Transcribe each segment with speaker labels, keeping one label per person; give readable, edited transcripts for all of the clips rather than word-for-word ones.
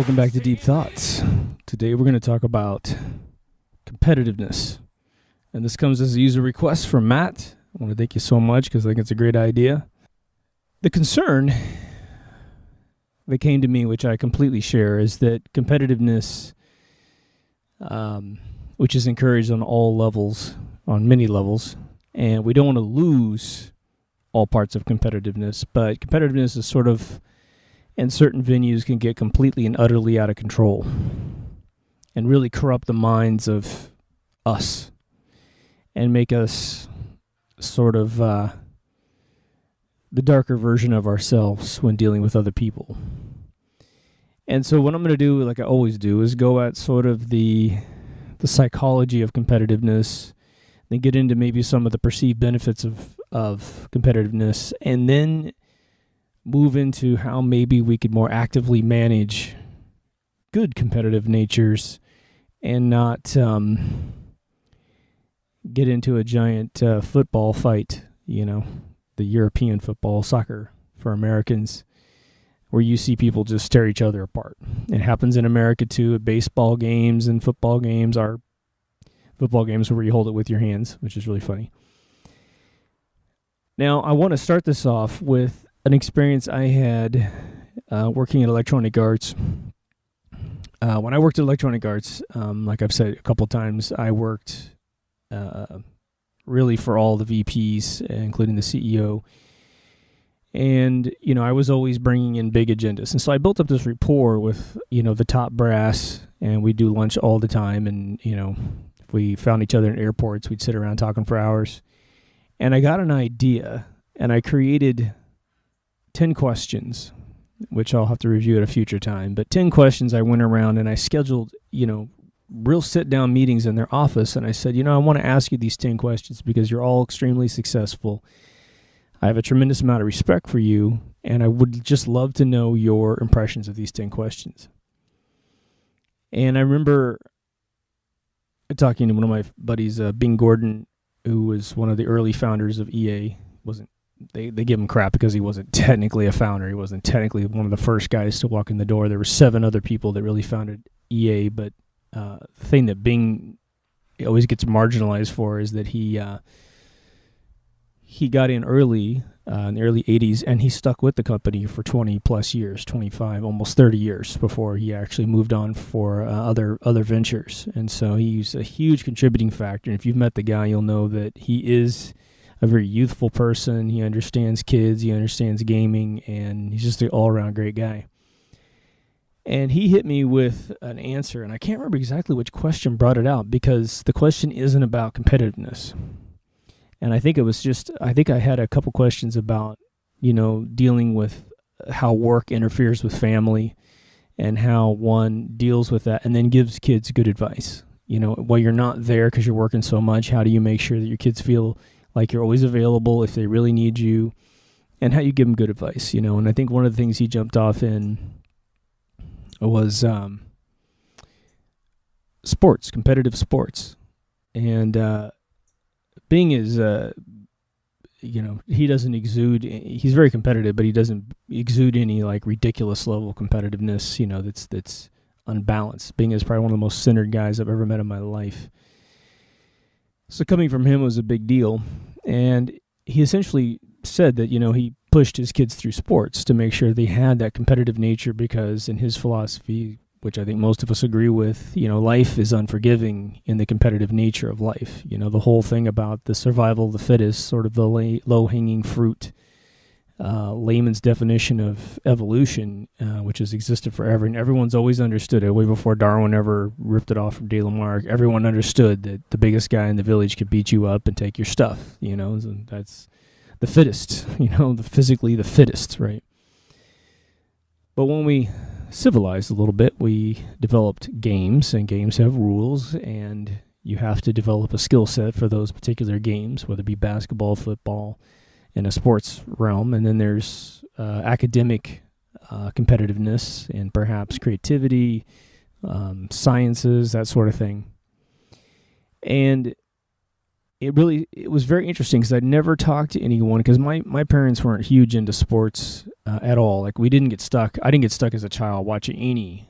Speaker 1: Welcome back to Deep Thoughts. Today we're going to talk about competitiveness. And this comes as a user request from Matt. I want to thank you so much because I think it's a great idea. The concern that came to me, which I completely share, is that competitiveness, which is encouraged on all levels, on many levels, and we don't want to lose all parts of competitiveness, but competitiveness is sort of, in certain venues, can get completely and utterly out of control and really corrupt the minds of us and make us sort of the darker version of ourselves when dealing with other people. And so what I'm going to do, like I always do, is go at sort of the psychology of competitiveness, then get into maybe some of the perceived benefits of competitiveness, and then move into how maybe we could more actively manage good competitive natures and not get into a giant football fight, the European football, soccer for Americans, where you see people just tear each other apart. It happens in America too, at baseball games and football games. Our football games where you hold it with your hands, which is really funny. Now, I want to start this off with an experience I had working at Electronic Arts. When I worked at Electronic Arts, like I've said a couple times, I worked really for all the VPs, including the CEO. And, I was always bringing in big agendas. And so I built up this rapport with, the top brass, and we'd do lunch all the time. And, if we found each other in airports, we'd sit around talking for hours. And I got an idea, and I created 10 questions, which I'll have to review at a future time. But 10 questions, I went around and I scheduled, real sit-down meetings in their office. And I said, I want to ask you these 10 questions because you're all extremely successful. I have a tremendous amount of respect for you, and I would just love to know your impressions of these 10 questions. And I remember talking to one of my buddies, Bing Gordon, who was one of the early founders of EA. They give him crap because he wasn't technically a founder. He wasn't technically one of the first guys to walk in the door. There were 7 other people that really founded EA, but the thing that Bing always gets marginalized for is that he got in early, in the early 80s, and he stuck with the company for 20 plus years, 25, almost 30 years before he actually moved on for other ventures. And so he's a huge contributing factor. And if you've met the guy, you'll know that he is a very youthful person. He understands kids, he understands gaming, and he's just an all-around great guy. And he hit me with an answer, and I can't remember exactly which question brought it out, because the question isn't about competitiveness. And I think I had a couple questions about, dealing with how work interferes with family and how one deals with that, and then gives kids good advice. While you're not there because you're working so much, how do you make sure that your kids feel like you're always available if they really need you, and how you give them good advice, And I think one of the things he jumped off in was sports, competitive sports. And Bing is, he doesn't exude, he's very competitive, but he doesn't exude any like ridiculous level of competitiveness, that's unbalanced. Bing is probably one of the most centered guys I've ever met in my life. So coming from him was a big deal. And he essentially said that, he pushed his kids through sports to make sure they had that competitive nature because in his philosophy, which I think most of us agree with, life is unforgiving in the competitive nature of life. The whole thing about the survival of the fittest, sort of the low-hanging fruit, layman's definition of evolution, which has existed forever, and everyone's always understood it, way before Darwin ever ripped it off from de Lamarck. Everyone understood that the biggest guy in the village could beat you up and take your stuff, and that's the fittest, physically the fittest, right? But when we civilized a little bit, we developed games, and games have rules, and you have to develop a skill set for those particular games, whether it be basketball, football, in a sports realm. And then there's academic competitiveness and perhaps creativity, sciences, that sort of thing. And it was very interesting because I'd never talked to anyone, because my parents weren't huge into sports at all. Like I didn't get stuck as a child watching any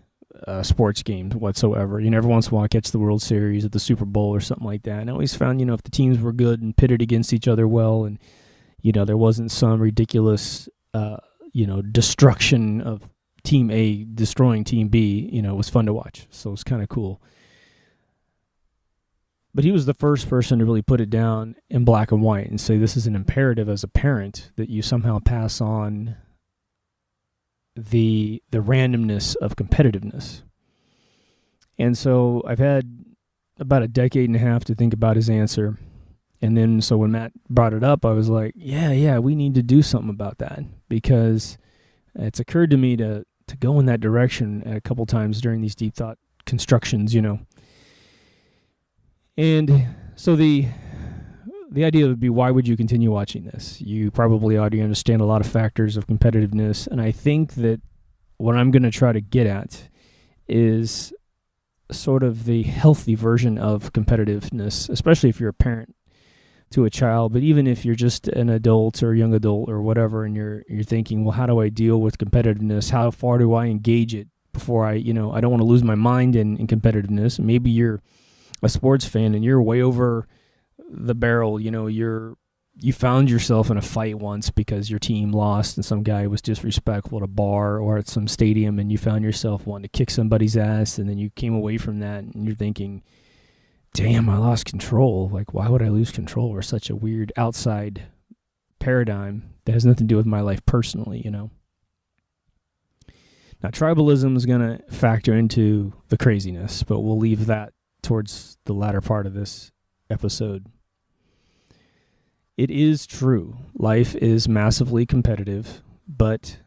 Speaker 1: sports games whatsoever. Every once in a while I catch the World Series at the Super Bowl or something like that. And I always found, if the teams were good and pitted against each other well, and there wasn't some ridiculous, destruction of Team A destroying Team B, it was fun to watch. So it was kind of cool. But he was the first person to really put it down in black and white and say this is an imperative as a parent that you somehow pass on the randomness of competitiveness. And so I've had about a decade and a half to think about his answer. And then so when Matt brought it up, I was like, yeah, we need to do something about that, because it's occurred to me to go in that direction a couple times during these deep thought constructions, And so the idea would be, why would you continue watching this? You probably already understand a lot of factors of competitiveness, and I think that what I'm going to try to get at is sort of the healthy version of competitiveness, especially if you're a parent to a child, but even if you're just an adult or young adult or whatever, and you're thinking, well, how do I deal with competitiveness? How far do I engage it before I don't want to lose my mind in competitiveness? Maybe you're a sports fan and you're way over the barrel. You found yourself in a fight once because your team lost and some guy was disrespectful at a bar or at some stadium, and you found yourself wanting to kick somebody's ass, and then you came away from that and you're thinking, damn, I lost control. Like, why would I lose control over such a weird outside paradigm that has nothing to do with my life personally, Now, tribalism is going to factor into the craziness, but we'll leave that towards the latter part of this episode. It is true. Life is massively competitive, but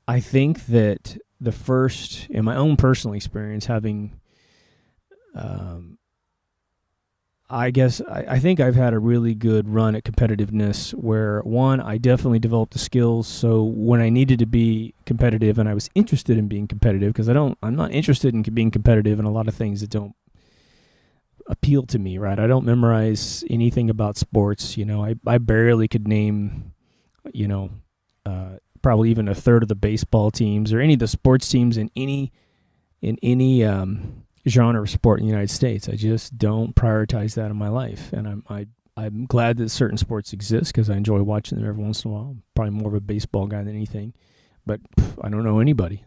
Speaker 1: I think that the first, in my own personal experience, having, I think I've had a really good run at competitiveness where, one, I definitely developed the skills. So when I needed to be competitive and I was interested in being competitive, because I'm not interested in being competitive in a lot of things that don't appeal to me, right? I don't memorize anything about sports. I barely could name, probably even a third of the baseball teams or any of the sports teams in any genre of sport in the United States. I just don't prioritize that in my life, and I'm glad that certain sports exist because I enjoy watching them every once in a while. I'm probably more of a baseball guy than anything, but I don't know anybody.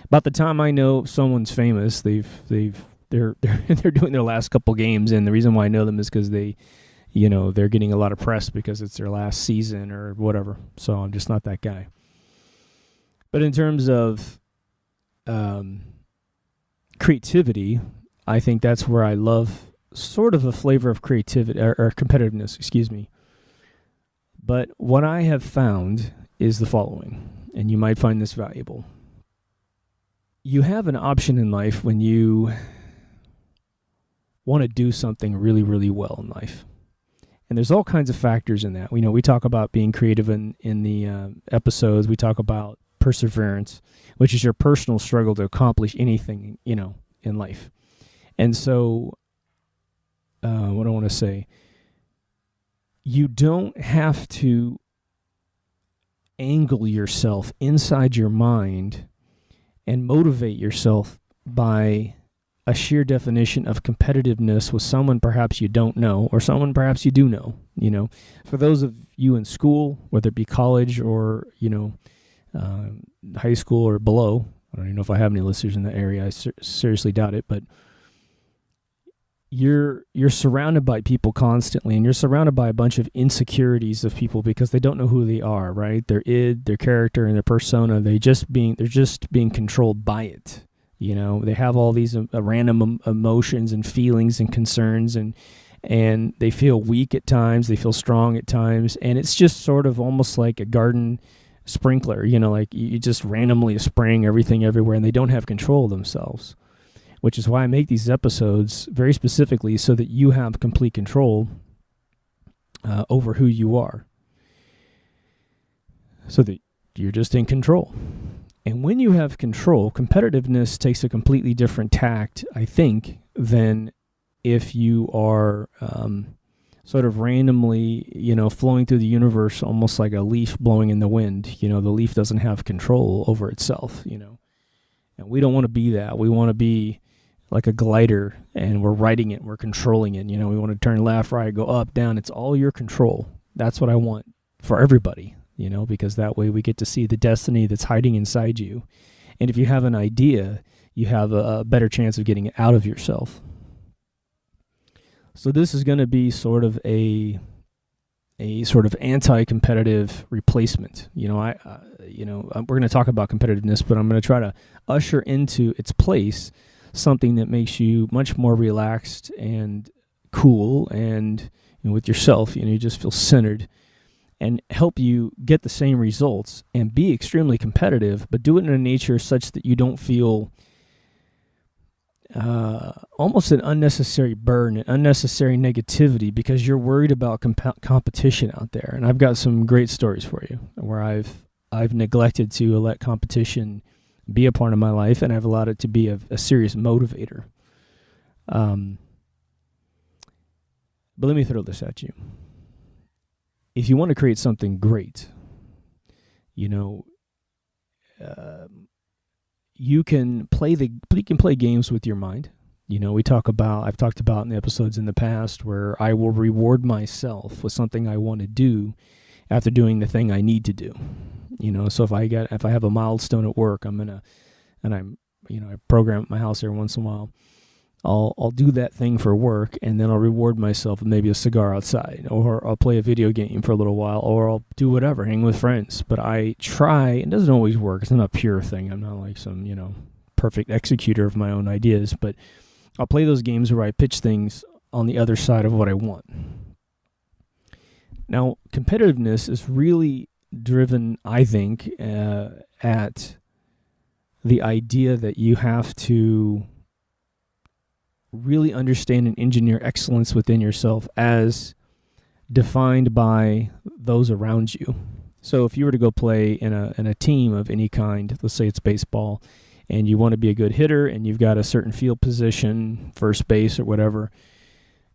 Speaker 1: About the time I know someone's famous, they're doing their last couple games, and the reason why I know them is because they're getting a lot of press because it's their last season or whatever. So I'm just not that guy. But in terms of creativity, I think that's where I love sort of a flavor of creativity or competitiveness, excuse me. But what I have found is the following, and you might find this valuable. You have an option in life when you want to do something really, really well in life. And there's all kinds of factors in that. We talk about being creative in the episodes. We talk about perseverance, which is your personal struggle to accomplish anything, in life. And so, what I want to say, you don't have to angle yourself inside your mind and motivate yourself by a sheer definition of competitiveness with someone perhaps you don't know or someone perhaps you do know. For those of you in school, whether it be college or, high school or below, I don't even know if I have any listeners in that area. I seriously doubt it, but you're surrounded by people constantly, and you're surrounded by a bunch of insecurities of people because they don't know who they are, right? Their id, their character, and their persona, they're just being controlled by it. They have all these random emotions and feelings and concerns, and they feel weak at times, they feel strong at times, and it's just sort of almost like a garden sprinkler, like you just randomly spraying everything everywhere, and they don't have control of themselves, which is why I make these episodes very specifically so that you have complete control over who you are, so that you're just in control. And when you have control, competitiveness takes a completely different tact, I think, than if you are sort of randomly, flowing through the universe almost like a leaf blowing in the wind. The leaf doesn't have control over itself, And we don't want to be that. We want to be like a glider, and we're riding it, we're controlling it. We want to turn left, right, go up, down. It's all your control. That's what I want for everybody, because that way we get to see the destiny that's hiding inside you. And if you have an idea, you have a better chance of getting it out of yourself. So this is going to be sort of a sort of anti-competitive replacement. We're going to talk about competitiveness, but I'm going to try to usher into its place something that makes you much more relaxed and cool, and with yourself, you just feel centered, and help you get the same results and be extremely competitive, but do it in a nature such that you don't feel almost an unnecessary burden, an unnecessary negativity, because you're worried about competition out there. And I've got some great stories for you where I've neglected to let competition be a part of my life, and I've allowed it to be a serious motivator. But let me throw this at you. If you want to create something great, you can play games with your mind. I've talked about in the episodes in the past where I will reward myself with something I want to do after doing the thing I need to do. So if I have a milestone at work, I program at my house every once in a while, I'll do that thing for work, and then I'll reward myself with maybe a cigar outside, or I'll play a video game for a little while, or I'll do whatever, hang with friends. But I try, it doesn't always work. It's not a pure thing. I'm not like some, perfect executor of my own ideas, but I'll play those games where I pitch things on the other side of what I want. Now, competitiveness is really driven, I think, at the idea that you have to really understand and engineer excellence within yourself as defined by those around you. So if you were to go play in a team of any kind, let's say it's baseball, and you want to be a good hitter, and you've got a certain field position, first base or whatever,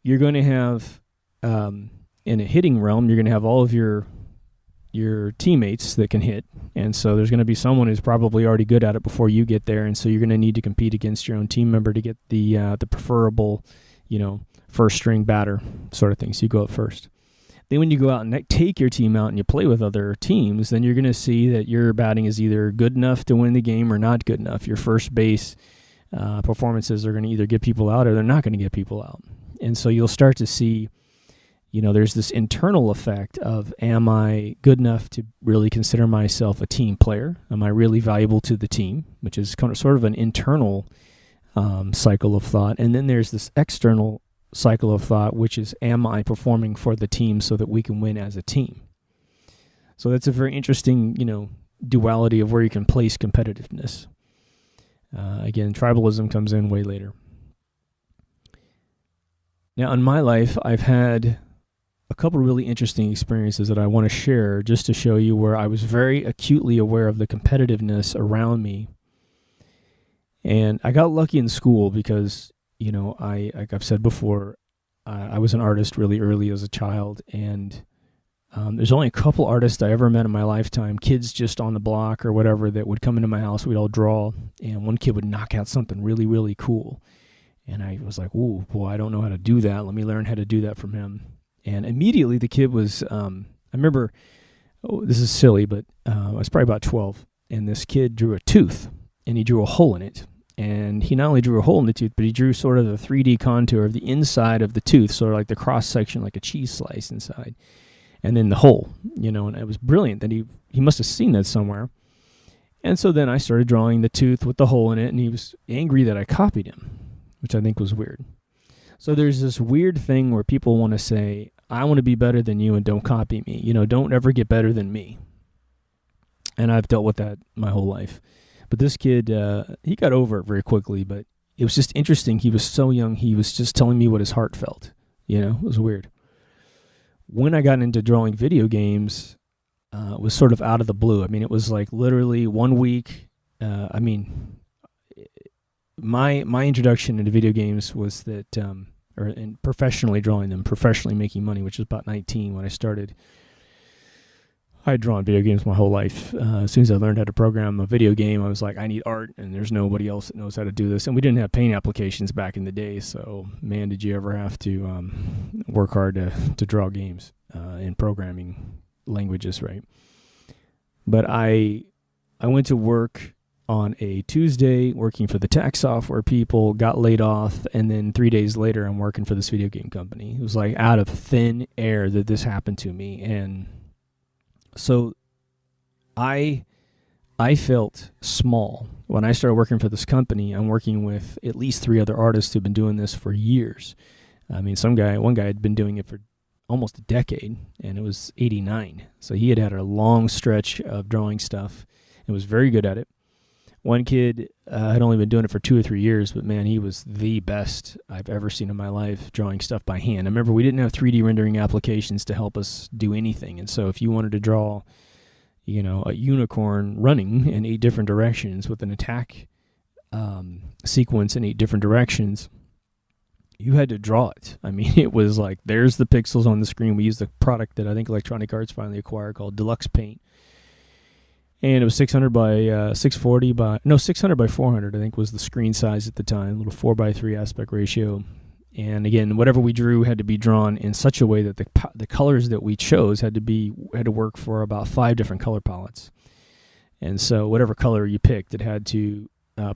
Speaker 1: you're going to have, in a hitting realm, you're going to have all of your teammates that can hit. And so there's going to be someone who's probably already good at it before you get there. And so you're going to need to compete against your own team member to get the preferable, first string batter sort of thing. So you go up first. Then when you go out and take your team out and you play with other teams, then you're going to see that your batting is either good enough to win the game or not good enough. Your first base performances are going to either get people out or they're not going to get people out. And so you'll start to see, there's this internal effect of, am I good enough to really consider myself a team player? Am I really valuable to the team? Which is sort of an internal cycle of thought. And then there's this external cycle of thought, which is, am I performing for the team so that we can win as a team? So that's a very interesting, duality of where you can place competitiveness. Again, tribalism comes in way later. Now, in my life, I've had a couple really interesting experiences that I want to share just to show you where I was very acutely aware of the competitiveness around me. And I got lucky in school because, like I've said before, I was an artist really early as a child, and there's only a couple artists I ever met in my lifetime, kids just on the block or whatever, that would come into my house. We'd all draw, and one kid would knock out something really, really cool. And I was like, ooh, boy, I don't know how to do that. Let me learn how to do that from him. And immediately the kid was, I remember, this is silly, but I was probably about 12, and this kid drew a tooth, and he drew a hole in it. And he not only drew a hole in the tooth, but he drew sort of a 3D contour of the inside of the tooth, sort of like the cross-section, like a cheese slice inside, and then the hole, and it was brilliant that he must have seen that somewhere. And so then I started drawing the tooth with the hole in it, and he was angry that I copied him, which I think was weird. So there's this weird thing where people want to say, I want to be better than you and don't copy me. Don't ever get better than me. And I've dealt with that my whole life. But this kid, he got over it very quickly, but it was just interesting. He was so young, he was just telling me what his heart felt. It was weird. When I got into drawing video games, it was sort of out of the blue. I mean, it was like literally 1 week. My introduction into video games was that, in professionally drawing them, professionally making money, which was about 19 when I started. I'd drawn video games my whole life. As soon as I learned how to program a video game, I was like, I need art, and there's nobody else that knows how to do this. And we didn't have paint applications back in the day, so man, did you ever have to work hard to draw games in programming languages, right? But I went to work on a Tuesday working for the tax software people, got laid off, and then 3 days later I'm working for this video game company. It was like out of thin air that this happened to me. And so I felt small. When I started working for this company, I'm working with at least 3 other artists who've been doing this for years. I mean, one guy had been doing it for almost a decade, and it was 89. So he had a long stretch of drawing stuff and was very good at it. One kid had only been doing it for 2 or 3 years, but man, he was the best I've ever seen in my life drawing stuff by hand. I remember we didn't have 3D rendering applications to help us do anything, and so if you wanted to draw, a unicorn running in 8 different directions with an attack sequence in 8 different directions, you had to draw it. I mean, it was like, there's the pixels on the screen. We used the product that I think Electronic Arts finally acquired called Deluxe Paint. And it was 600 by 600 by 400, I think was the screen size at the time, a little 4:3 aspect ratio. And again, whatever we drew had to be drawn in such a way that the colors that we chose had to work for about 5 different color palettes. And so whatever color you picked, it had to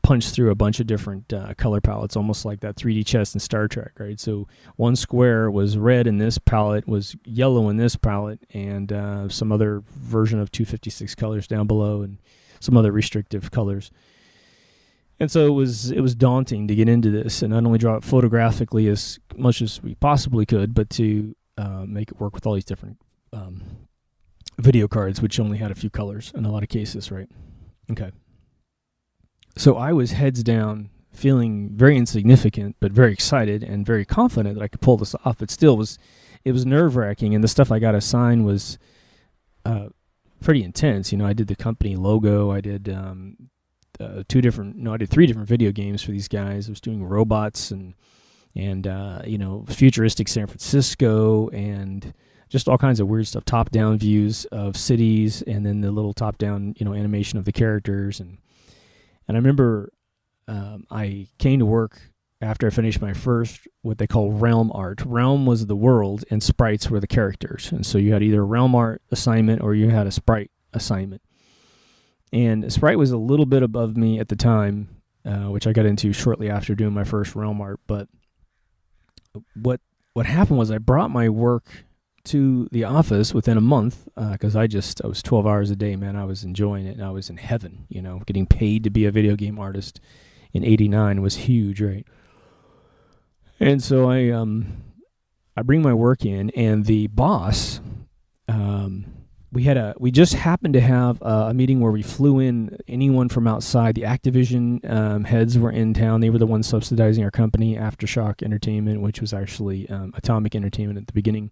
Speaker 1: punch through a bunch of different color palettes, almost like that 3D chess in Star Trek, right? So one square was red in this palette, was yellow in this palette, and some other version of 256 colors down below, and some other restrictive colors. And so it was daunting to get into this and not only draw it photographically as much as we possibly could, but to make it work with all these different video cards, which only had a few colors in a lot of cases, right? Okay. So I was heads down, feeling very insignificant, but very excited and very confident that I could pull this off. But still, it was nerve-wracking, and the stuff I got assigned was pretty intense. I did the company logo. I did I did 3 different video games for these guys. I was doing robots and futuristic San Francisco and just all kinds of weird stuff, top-down views of cities, and then the little top-down animation of the characters. And I remember I came to work after I finished my first, what they call realm art. Realm was the world, and sprites were the characters. And so you had either a realm art assignment or you had a sprite assignment. And sprite was a little bit above me at the time, which I got into shortly after doing my first realm art. But what happened was I brought my work to the office within a month because I was 12 hours a day, man. I was enjoying it, and I was in heaven. Getting paid to be a video game artist in '89 was huge, right? And so I bring my work in, and the boss, we just happened to have a meeting where we flew in anyone from outside. The Activision heads were in town. They were the ones subsidizing our company, Aftershock Entertainment, which was actually Atomic Entertainment at the beginning.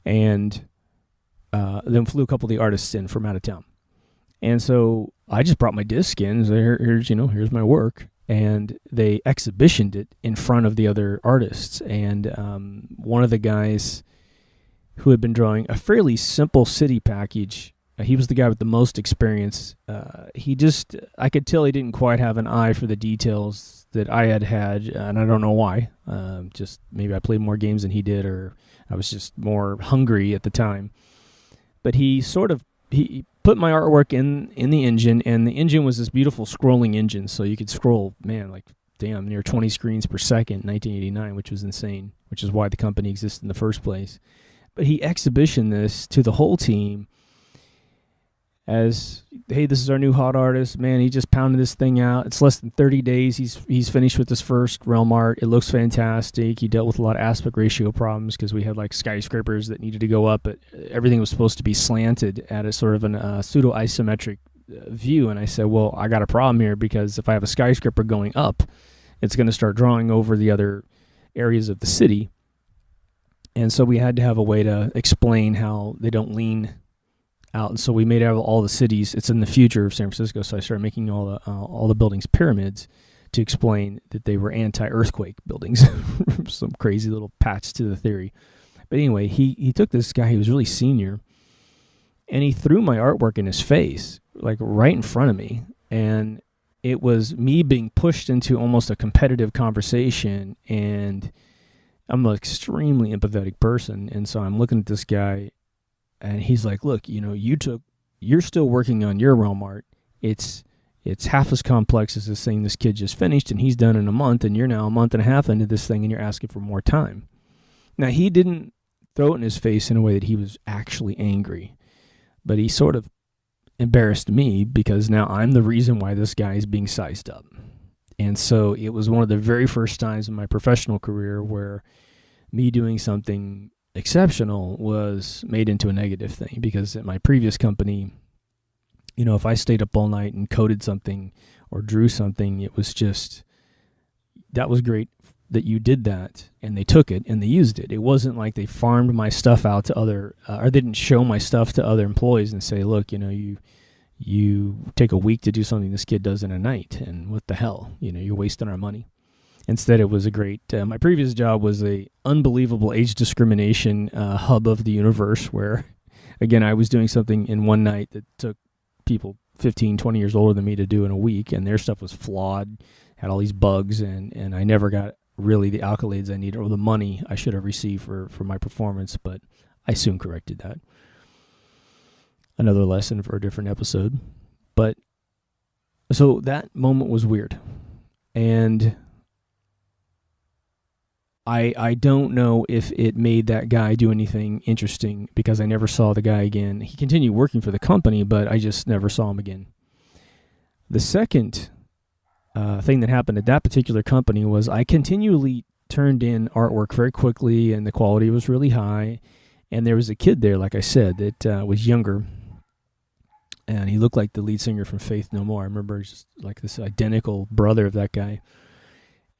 Speaker 1: And then flew a couple of the artists in from out of town. And so I just brought my disc in. So here's my work. And they exhibitioned it in front of the other artists. And one of the guys who had been drawing a fairly simple city package, he was the guy with the most experience. I could tell he didn't quite have an eye for the details that I had, and I don't know why. Just maybe I played more games than he did, or I was just more hungry at the time. But he put my artwork in the engine, and the engine was this beautiful scrolling engine, so you could scroll, near 20 screens per second in 1989, which was insane, which is why the company existed in the first place. But he exhibitioned this to the whole team as, hey, this is our new hot artist. Man, he just pounded this thing out. It's less than 30 days. He's finished with his first realm art. It looks fantastic. He dealt with a lot of aspect ratio problems because we had like skyscrapers that needed to go up, but everything was supposed to be slanted at a sort of an pseudo-isometric view. And I said, well, I got a problem here because if I have a skyscraper going up, it's going to start drawing over the other areas of the city. And so we had to have a way to explain how they don't lean out. And so we made out of all the cities. It's in the future of San Francisco. So I started making all the buildings pyramids to explain that they were anti-earthquake buildings. Some crazy little patch to the theory. But anyway, he took this guy, he was really senior, and he threw my artwork in his face, like right in front of me. And it was me being pushed into almost a competitive conversation, and I'm an extremely empathetic person. And so I'm looking at this guy, and he's like, look, you're still working on your realm art. It's half as complex as this thing this kid just finished, and he's done in a month, and you're now a month and a half into this thing, and you're asking for more time. Now, he didn't throw it in his face in a way that he was actually angry, but he sort of embarrassed me because now I'm the reason why this guy is being sized up. And so it was one of the very first times in my professional career where me doing something exceptional was made into a negative thing, because at my previous company, if I stayed up all night and coded something or drew something, it was just, that was great that you did that, and they took it and they used it. It wasn't like they farmed my stuff out to other, or they didn't show my stuff to other employees and say, look, you take a week to do something this kid does in a night, and what the hell, you're wasting our money. Instead, it was a great, my previous job was a unbelievable age discrimination hub of the universe where, again, I was doing something in one night that took people 15, 20 years older than me to do in a week, and their stuff was flawed, had all these bugs, and I never got really the accolades I needed or the money I should have received for my performance, but I soon corrected that. Another lesson for a different episode. But so that moment was weird. And I don't know if it made that guy do anything interesting, because I never saw the guy again. He continued working for the company, but I just never saw him again. The second thing that happened at that particular company was I continually turned in artwork very quickly, and the quality was really high. And there was a kid there, like I said, that was younger, and he looked like the lead singer from Faith No More. I remember just like this identical brother of that guy.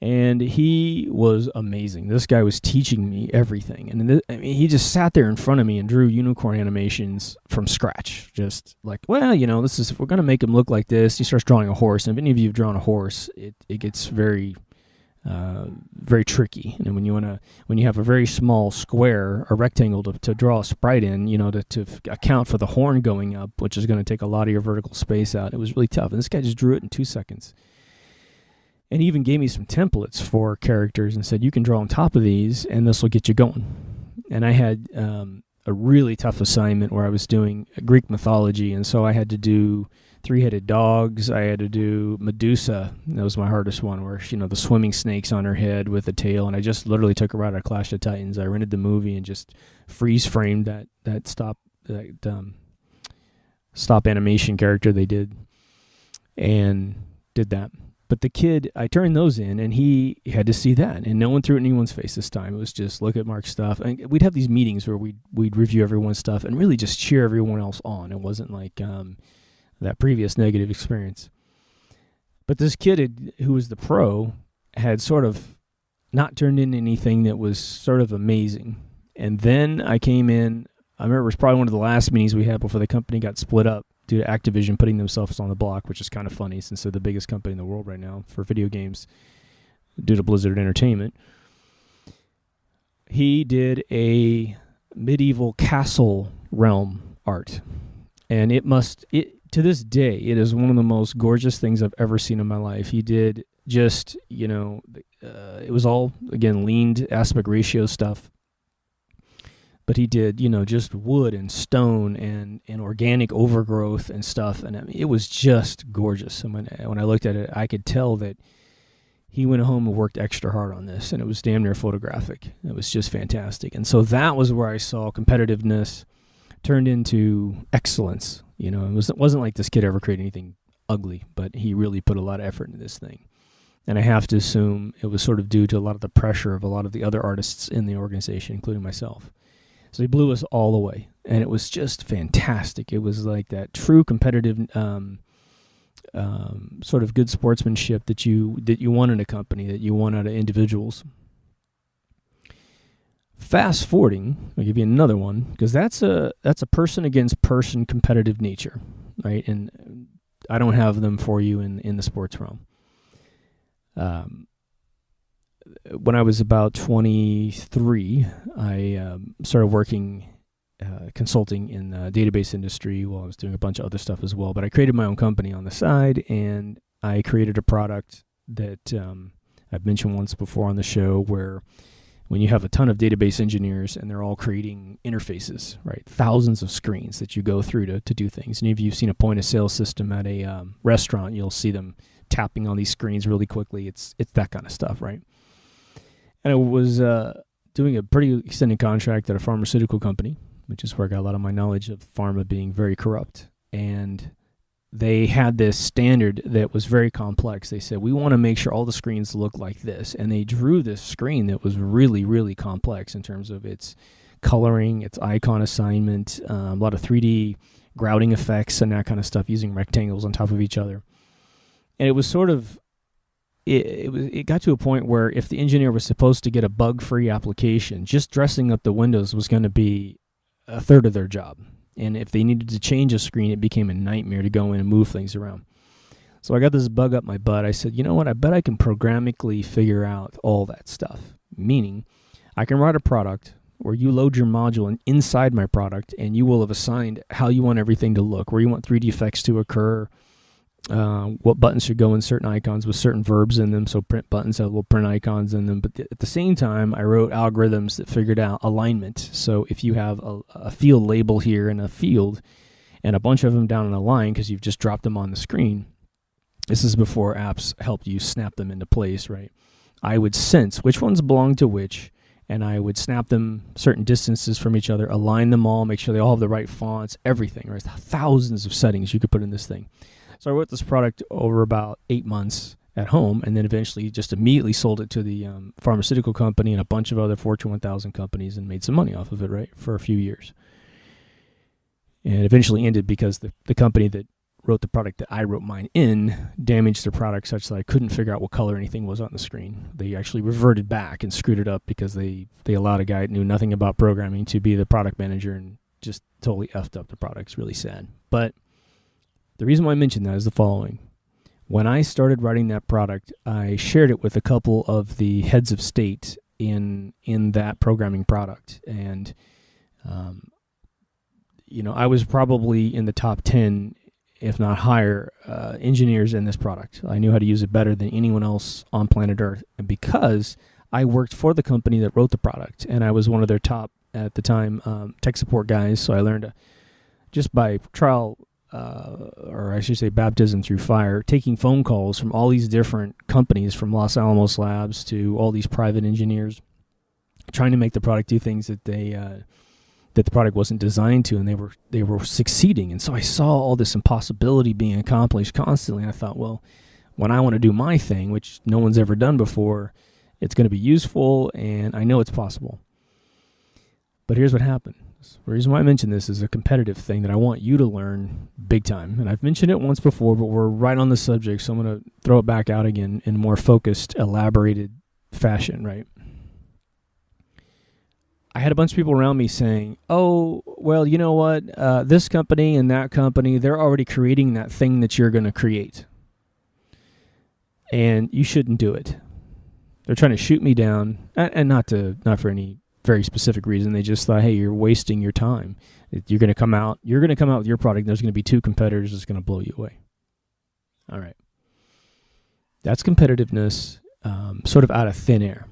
Speaker 1: And he was amazing. This guy was teaching me everything. And he just sat there in front of me and drew unicorn animations from scratch. Just like, well, if we're going to make him look like this. He starts drawing a horse. And if any of you have drawn a horse, it gets very, very tricky. And when you have a very small square, a rectangle to draw a sprite in, to account for the horn going up, which is going to take a lot of your vertical space out, it was really tough. And this guy just drew it in 2 seconds. And he even gave me some templates for characters and said, you can draw on top of these, and this will get you going. And I had a really tough assignment where I was doing Greek mythology, and so I had to do three-headed dogs. I had to do Medusa. That was my hardest one, where the swimming snakes on her head with a tail. And I just literally took her out of Clash of Titans. I rented the movie and just freeze-framed that stop animation character they did, and did that. But the kid, I turned those in, and he had to see that, and no one threw it in anyone's face this time. It was just, look at Mark's stuff. And we'd have these meetings where we'd review everyone's stuff and really just cheer everyone else on. It wasn't like that previous negative experience. But this kid who was the pro had sort of not turned in anything that was sort of amazing. And then I came in, I remember it was probably one of the last meetings we had before the company got split up, due to Activision putting themselves on the block, which is kind of funny since they're the biggest company in the world right now for video games due to Blizzard Entertainment. He did a medieval castle realm art, and to this day, it is one of the most gorgeous things I've ever seen in my life. He did just, it was all, again, leaned aspect ratio stuff. But he did, just wood and stone and organic overgrowth and stuff. And I mean, it was just gorgeous. And when I looked at it, I could tell that he went home and worked extra hard on this. And it was damn near photographic. It was just fantastic. And so that was where I saw competitiveness turned into excellence. It wasn't like this kid ever created anything ugly, but he really put a lot of effort into this thing. And I have to assume it was sort of due to a lot of the pressure of a lot of the other artists in the organization, including myself. So he blew us all away, and it was just fantastic. It was like that true competitive sort of good sportsmanship that you want in a company, that you want out of individuals. Fast forwarding, I'll give you another one, because that's a person against person competitive nature, right? And I don't have them for you in the sports realm. When I was about 23, I started working consulting in the database industry while I was doing a bunch of other stuff as well. But I created my own company on the side, and I created a product that I've mentioned once before on the show, where when you have a ton of database engineers and they're all creating interfaces, right? Thousands of screens that you go through to do things. And if you've seen a point of sale system at a restaurant, you'll see them tapping on these screens really quickly. It's that kind of stuff, right? And I was doing a pretty extended contract at a pharmaceutical company, which is where I got a lot of my knowledge of pharma being very corrupt. And they had this standard that was very complex. They said, we want to make sure all the screens look like this. And they drew this screen that was really, really complex in terms of its coloring, its icon assignment, a lot of 3D grouting effects and that kind of stuff, using rectangles on top of each other. And it was sort of, it got to a point where if the engineer was supposed to get a bug-free application, just dressing up the windows was going to be a third of their job. And if they needed to change a screen, it became a nightmare to go in and move things around. So I got this bug up my butt. I said, you know what? I bet I can programmatically figure out all that stuff. Meaning, I can write a product where you load your module inside my product, and you will have assigned how you want everything to look, where you want 3D effects to occur, what buttons should go in certain icons with certain verbs in them. So print buttons have little print icons in them. But at the same time, I wrote algorithms that figured out alignment. So if you have a field label here and a field and a bunch of them down in a line because you've just dropped them on the screen, this is before apps helped you snap them into place, right? I would sense which ones belong to which, and I would snap them certain distances from each other, align them all, make sure they all have the right fonts, everything, right? Thousands of settings you could put in this thing. So I wrote this product over about 8 months at home, and then eventually just immediately sold it to the pharmaceutical company and a bunch of other Fortune 1000 companies and made some money off of it, right, for a few years. And eventually ended because the company that wrote the product that I wrote mine in damaged their product such that I couldn't figure out what color anything was on the screen. They actually reverted back and screwed it up because they allowed a guy that knew nothing about programming to be the product manager and just totally effed up the product. It's really sad. But the reason why I mentioned that is the following. When I started writing that product, I shared it with a couple of the heads of state in that programming product. And, I was probably in the top 10, if not higher, engineers in this product. I knew how to use it better than anyone else on planet Earth. And because I worked for the company that wrote the product, and I was one of their top, at the time, tech support guys, so I learned just by trial, or I should say baptism through fire, taking phone calls from all these different companies, from Los Alamos Labs to all these private engineers, trying to make the product do things that that the product wasn't designed to, and they were succeeding. And so I saw all this impossibility being accomplished constantly. And I thought, well, when I want to do my thing, which no one's ever done before, it's going to be useful, and I know it's possible. But here's what happened. The reason why I mention this is a competitive thing that I want you to learn big time. And I've mentioned it once before, but we're right on the subject, so I'm going to throw it back out again in a more focused, elaborated fashion, right? I had a bunch of people around me saying, oh, well, you know what? This company and that company, they're already creating that thing that you're going to create. And you shouldn't do it. They're trying to shoot me down, and not for any very specific reason. They just thought, hey, you're wasting your time. You're going to come out with your product, and there's going to be two competitors that's going to blow you away. All right. That's competitiveness, sort of out of thin air.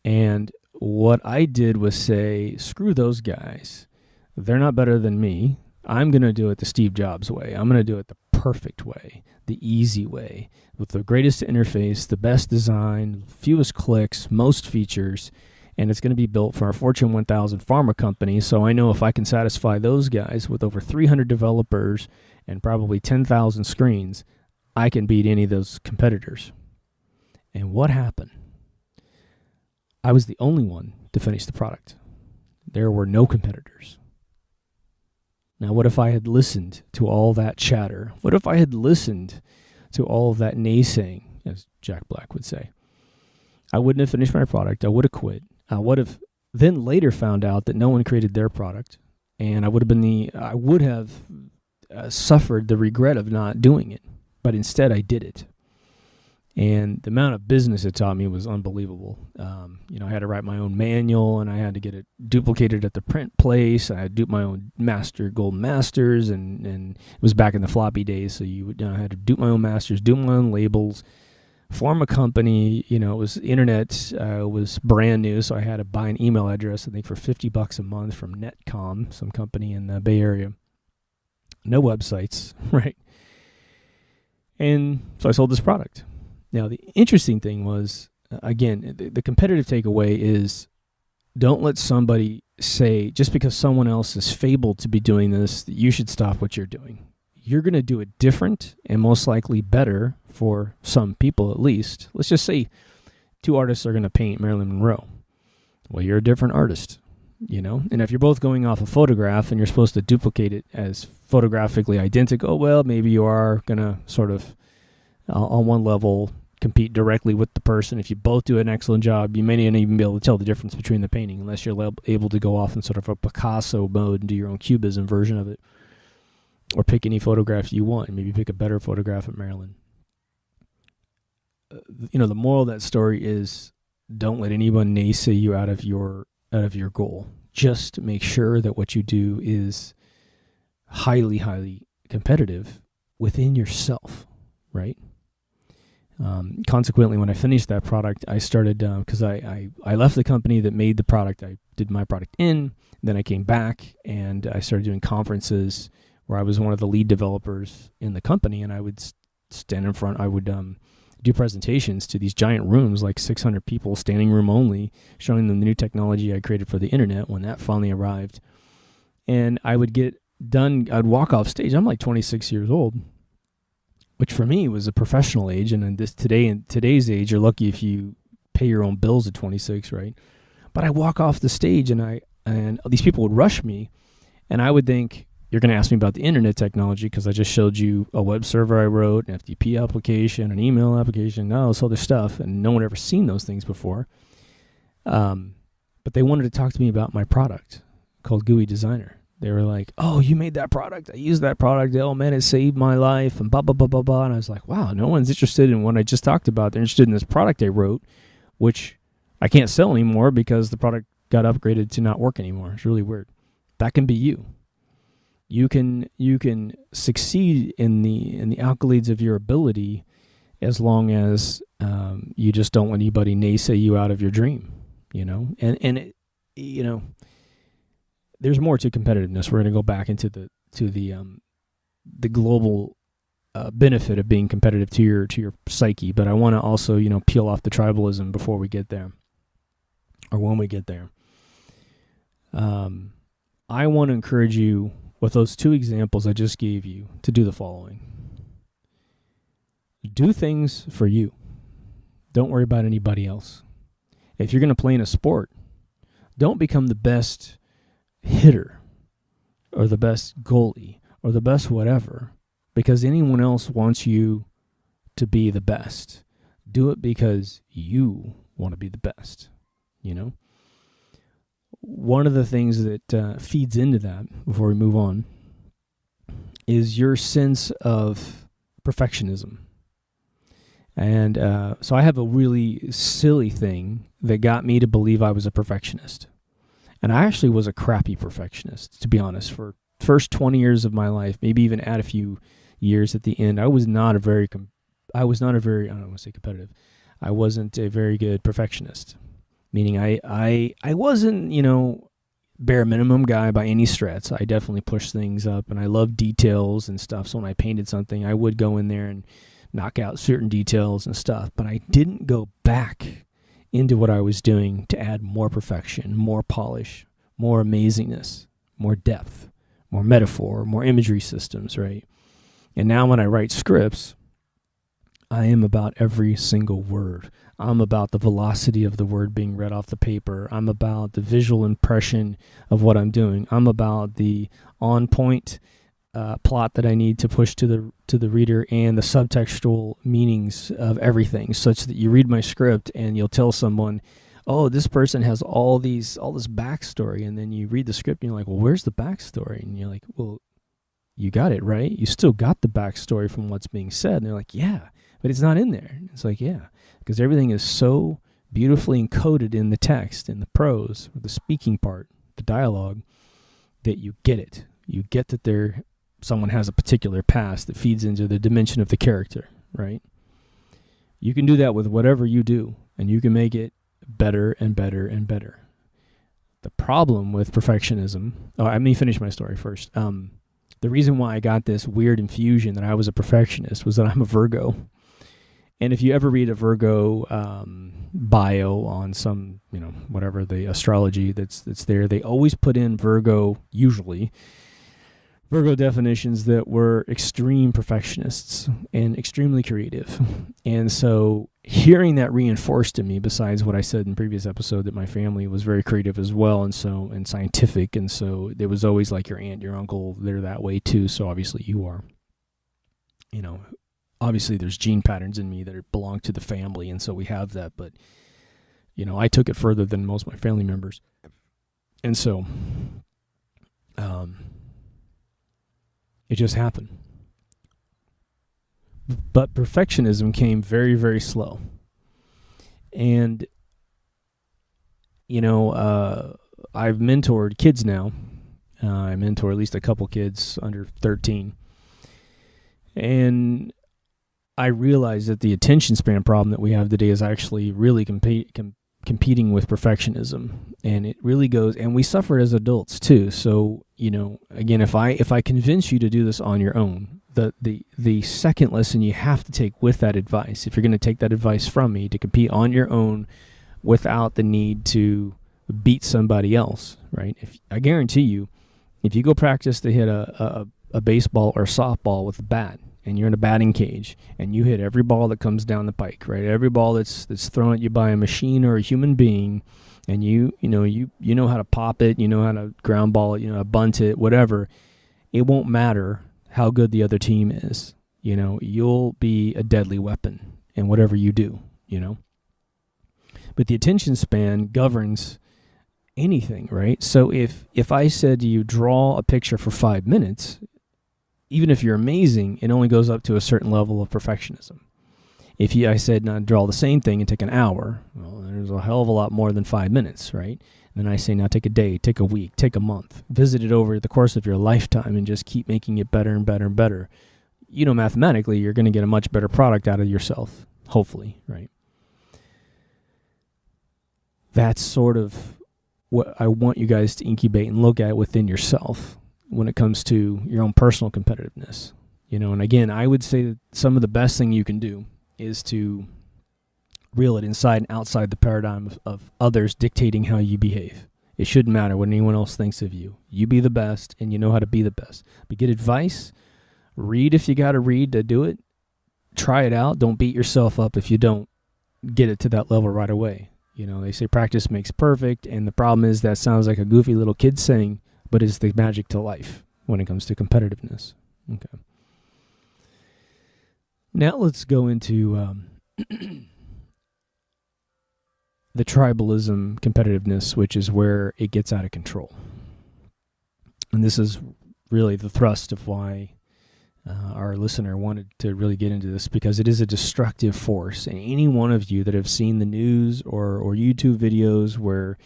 Speaker 1: And what I did was say, screw those guys. They're not better than me. I'm going to do it the Steve Jobs way. I'm going to do it the perfect way, the easy way, with the greatest interface, the best design, fewest clicks, most features, and it's going to be built for a Fortune 1000 pharma company. So I know if I can satisfy those guys with over 300 developers and probably 10,000 screens, I can beat any of those competitors. And what happened? I was the only one to finish the product. There were no competitors. Now, what if I had listened to all that chatter? What if I had listened to all of that naysaying, as Jack Black would say? I wouldn't have finished my product. I would have quit. I would have then later found out that no one created their product, and I would have suffered the regret of not doing it. But instead, I did it. And the amount of business it taught me was unbelievable. I had to write my own manual, and I had to get it duplicated at the print place. I had to do my own gold masters, and it was back in the floppy days, so I had to do my own masters, do my own labels, form a company. It was internet, was brand new, so I had to buy an email address, I think for $50 a month from Netcom, some company in the Bay Area. No websites, right? And so I sold this product. Now, the interesting thing was, again, the competitive takeaway is, don't let somebody say, just because someone else is fabled to be doing this, that you should stop what you're doing. You're going to do it different and most likely better for some people at least. Let's just say two artists are going to paint Marilyn Monroe. Well, you're a different artist, And if you're both going off a photograph and you're supposed to duplicate it as photographically identical, well, maybe you are going to sort of, on one level, compete directly with the person. If you both do an excellent job, you may not even be able to tell the difference between the painting unless you're able to go off in sort of a Picasso mode and do your own cubism version of it, or pick any photograph you want and maybe pick a better photograph of Marilyn. The moral of that story is, don't let anyone naysay you out of your goal. Just make sure that what you do is highly, highly competitive within yourself, right? Consequently, when I finished that product, I started, because I left the company that made the product. I did my product then I came back and I started doing conferences where I was one of the lead developers in the company, and I would stand in front. I would do presentations to these giant rooms, like 600 people, standing room only, showing them the new technology I created for the internet when that finally arrived. And I would get done, I'd walk off stage. I'm like 26 years old, which for me was a professional age. And in today's age, you're lucky if you pay your own bills at 26, right? But I walk off the stage and these people would rush me, and I would think, you're going to ask me about the internet technology because I just showed you a web server I wrote, an FTP application, an email application, all this other stuff, and no one had ever seen those things before. But they wanted to talk to me about my product called GUI Designer. They were like, oh, you made that product? I used that product. Oh, man, it saved my life, and blah, blah, blah, blah, blah. And I was like, wow, no one's interested in what I just talked about. They're interested in this product I wrote, which I can't sell anymore because the product got upgraded to not work anymore. It's really weird. That can be you. You can succeed in the accolades of your ability as long as you just don't let anybody naysay you out of your dream, And there's more to competitiveness. We're going to go back into the global benefit of being competitive to your psyche, but I want to also peel off the tribalism before we get there, or when we get there. I want to encourage you, with those two examples I just gave you, to do the following. Do things for you. Don't worry about anybody else. If you're going to play in a sport, don't become the best hitter or the best goalie or the best whatever because anyone else wants you to be the best. Do it because you want to be the best, One of the things that feeds into that, before we move on, is your sense of perfectionism. And so I have a really silly thing that got me to believe I was a perfectionist. And I actually was a crappy perfectionist, to be honest. For the first 20 years of my life, maybe even add a few years at the end, I was not a very, I don't want to say competitive. I wasn't a very good perfectionist. Meaning I wasn't, bare minimum guy by any stretch. I definitely pushed things up, and I love details and stuff. So when I painted something, I would go in there and knock out certain details and stuff. But I didn't go back into what I was doing to add more perfection, more polish, more amazingness, more depth, more metaphor, more imagery systems, right? And now when I write scripts, I am about every single word. I'm about the velocity of the word being read off the paper. I'm about the visual impression of what I'm doing. I'm about the on-point plot that I need to push to the reader and the subtextual meanings of everything, such that you read my script and you'll tell someone, oh, this person has all this backstory, and then you read the script and you're like, well, where's the backstory? And you're like, well, you got it, right? You still got the backstory from what's being said. And they're like, yeah, But it's not in there. It's like, yeah, because everything is so beautifully encoded in the text, in the prose, or the speaking part, the dialogue, that you get it. You get that someone has a particular past that feeds into the dimension of the character, right? You can do that with whatever you do, and you can make it better and better and better. The problem with perfectionism... Oh, let me finish my story first. The reason why I got this weird infusion that I was a perfectionist was that I'm a Virgo. And if you ever read a Virgo bio on some, whatever the astrology that's there, they always put in Virgo definitions that were extreme perfectionists and extremely creative. And so hearing that reinforced to me, besides what I said in the previous episode, that my family was very creative as well, and scientific, and so there was always like your aunt, your uncle, they're that way too, so obviously you are. Obviously there's gene patterns in me that belong to the family, and so we have that, but I took it further than most of my family members. And so it just happened. But perfectionism came very, very slow. And, I've mentored kids now. I mentor at least a couple kids under 13. And I realize that the attention span problem that we have today is actually really competing with perfectionism, and it really goes, and we suffer as adults too. So, again, if I convince you to do this on your own, the second lesson you have to take with that advice, if you're going to take that advice from me, to compete on your own without the need to beat somebody else, right? I guarantee you, if you go practice to hit a baseball or softball with a bat, and you're in a batting cage, and you hit every ball that comes down the pike, right? Every ball that's thrown at you by a machine or a human being, and you know how to pop it, you know how to ground ball it, bunt it, whatever. It won't matter how good the other team is. You'll be a deadly weapon in whatever you do. But the attention span governs anything, right? So if I said to you, draw a picture for 5 minutes, even if you're amazing, it only goes up to a certain level of perfectionism. If I said, now draw the same thing and take an hour, well, there's a hell of a lot more than 5 minutes, right? And then I say, now take a day, take a week, take a month, visit it over the course of your lifetime, and just keep making it better and better and better. Mathematically, you're going to get a much better product out of yourself, hopefully, right? That's sort of what I want you guys to incubate and look at within yourself when it comes to your own personal competitiveness. And again, I would say that some of the best thing you can do is to reel it inside and outside the paradigm of others dictating how you behave. It shouldn't matter what anyone else thinks of you. You be the best, and you know how to be the best. But get advice. Read if you got to read to do it. Try it out. Don't beat yourself up if you don't get it to that level right away. They say practice makes perfect, and the problem is that sounds like a goofy little kid saying, but it's the magic to life when it comes to competitiveness. Okay. Now let's go into the tribalism competitiveness, which is where it gets out of control. And this is really the thrust of why our listener wanted to really get into this, because it is a destructive force. And any one of you that have seen the news or YouTube videos where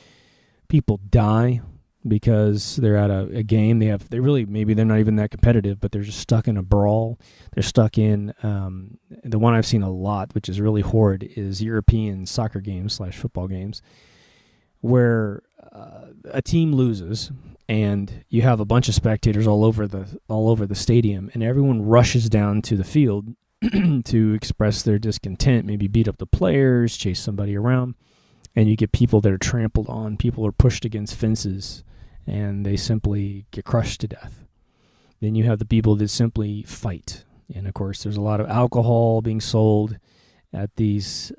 Speaker 1: people die because they're at a game, maybe they're not even that competitive, but they're just stuck in a brawl. They're stuck in, the one I've seen a lot, which is really horrid, is European soccer games / football games, where a team loses and you have a bunch of spectators all over the stadium, and everyone rushes down to the field to express their discontent, maybe beat up the players, chase somebody around, and you get people that are trampled on, people are pushed against fences, and they simply get crushed to death. Then you have the people that simply fight. And of course, there's a lot of alcohol being sold at these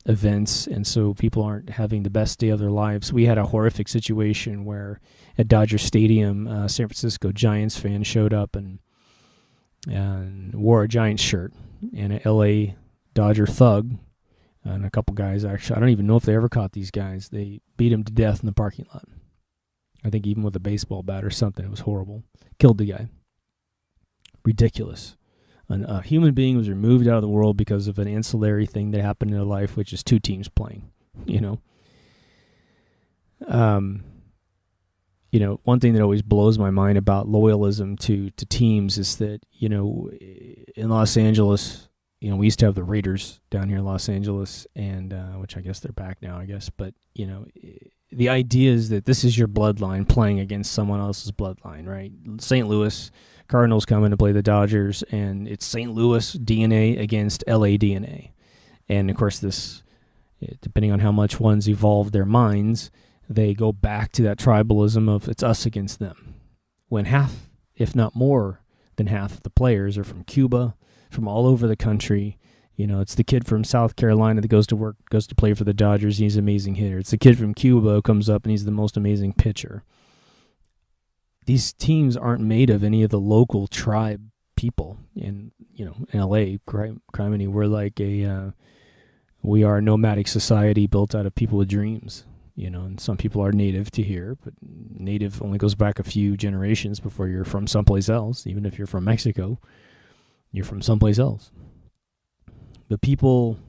Speaker 1: events, and so people aren't having the best day of their lives. We had a horrific situation where at Dodger Stadium, San Francisco Giants fan showed up and wore a Giants shirt, and an LA Dodger thug and a couple guys, actually, I don't even know if they ever caught these guys. They beat him to death in the parking lot. I think even with a baseball bat or something. It was horrible. Killed the guy. Ridiculous. A human being was removed out of the world because of an ancillary thing that happened in their life, which is two teams playing, you know. One thing that always blows my mind about loyalism to teams is that, in Los Angeles, we used to have the Raiders down here in Los Angeles, and which I guess they're back now, but, the idea is that this is your bloodline playing against someone else's bloodline, right? St. Louis Cardinals coming to play the Dodgers, and it's St. Louis DNA against LA DNA. And, of course, this, depending on how much one's evolved their minds, they go back to that tribalism of it's us against them. When half, if not more than half of the players are from Cuba, from all over the country. It's the kid from South Carolina that goes to play for the Dodgers. He's an amazing hitter. It's the kid from Cuba who comes up and he's the most amazing pitcher. These teams aren't made of any of the local tribe people. In LA, criminy, we're like we are a nomadic society built out of people with dreams. And some people are native to here, but native only goes back a few generations before you're from someplace else. Even if you're from Mexico, you're from someplace else. But people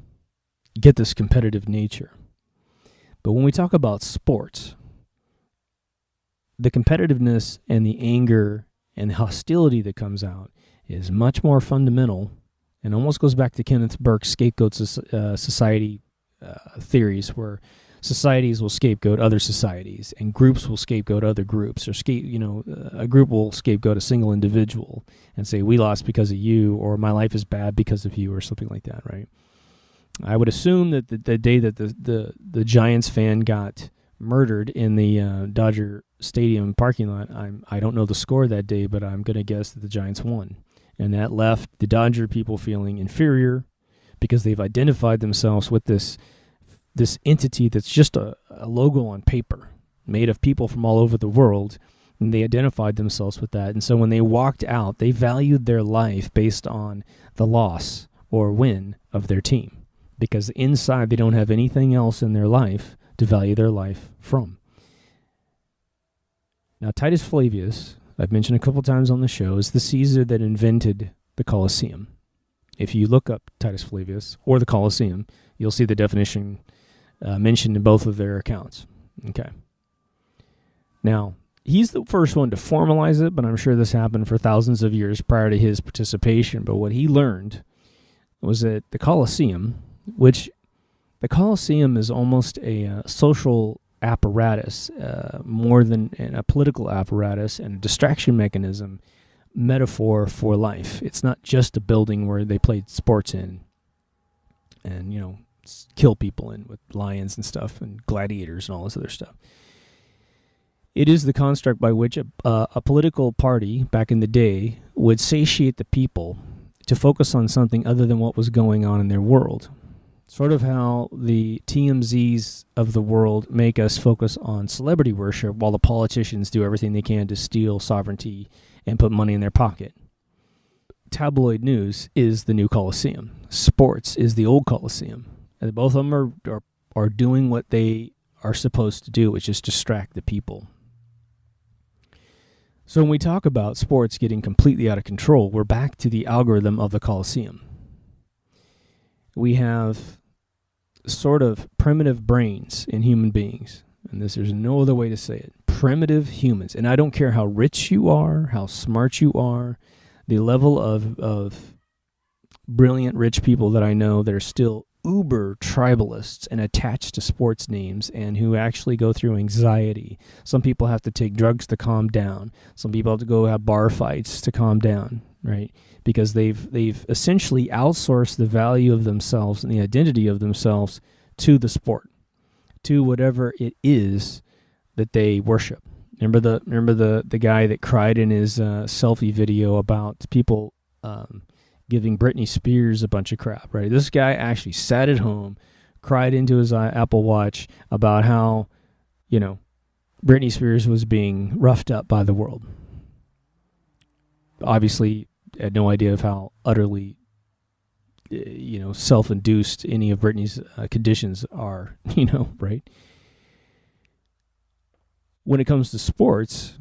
Speaker 1: get this competitive nature. But when we talk about sports, the competitiveness and the anger and the hostility that comes out is much more fundamental and almost goes back to Kenneth Burke's scapegoat society theories, where societies will scapegoat other societies and groups will scapegoat other groups, or a group will scapegoat a single individual and say, we lost because of you, or my life is bad because of you, or something like that, right? I would assume that the day that the Giants fan got murdered in the Dodger Stadium parking lot, I don't know the score that day, but I'm going to guess that the Giants won. And that left the Dodger people feeling inferior because they've identified themselves with this entity that's just a logo on paper made of people from all over the world, and they identified themselves with that. And so when they walked out, they valued their life based on the loss or win of their team, because inside they don't have anything else in their life to value their life from. Now, Titus Flavius, I've mentioned a couple times on the show, is the Caesar that invented the Colosseum. If you look up Titus Flavius or the Colosseum, you'll see the definition mentioned in both of their accounts. Okay. Now, he's the first one to formalize it, but I'm sure this happened for thousands of years prior to his participation. But what he learned was that the Colosseum, which the Colosseum is almost a social apparatus, more than a political apparatus and a distraction mechanism, metaphor for life. It's not just a building where they played sports in and, kill people in with lions and stuff and gladiators and all this other stuff. It is the construct by which a political party back in the day would satiate the people to focus on something other than what was going on in their world. Sort of how the TMZs of the world make us focus on celebrity worship while the politicians do everything they can to steal sovereignty and put money in their pocket. Tabloid news is the new Colosseum. Sports is the old Colosseum. And both of them are doing what they are supposed to do, which is distract the people. So when we talk about sports getting completely out of control, we're back to the algorithm of the Colosseum. We have sort of primitive brains in human beings, and there's no other way to say it. Primitive humans. And I don't care how rich you are, how smart you are, the level of brilliant rich people that I know that are still uber tribalists and attached to sports names and who actually go through anxiety. Some people have to take drugs to calm down. Some people have to go have bar fights to calm down, right? Because they've essentially outsourced the value of themselves and the identity of themselves to the sport, to whatever it is that they worship. Remember the guy that cried in his selfie video about people giving Britney Spears a bunch of crap, right? This guy actually sat at home, cried into his Apple Watch about how, Britney Spears was being roughed up by the world. Obviously, had no idea of how utterly, self-induced any of Britney's conditions are, right? When it comes to sports,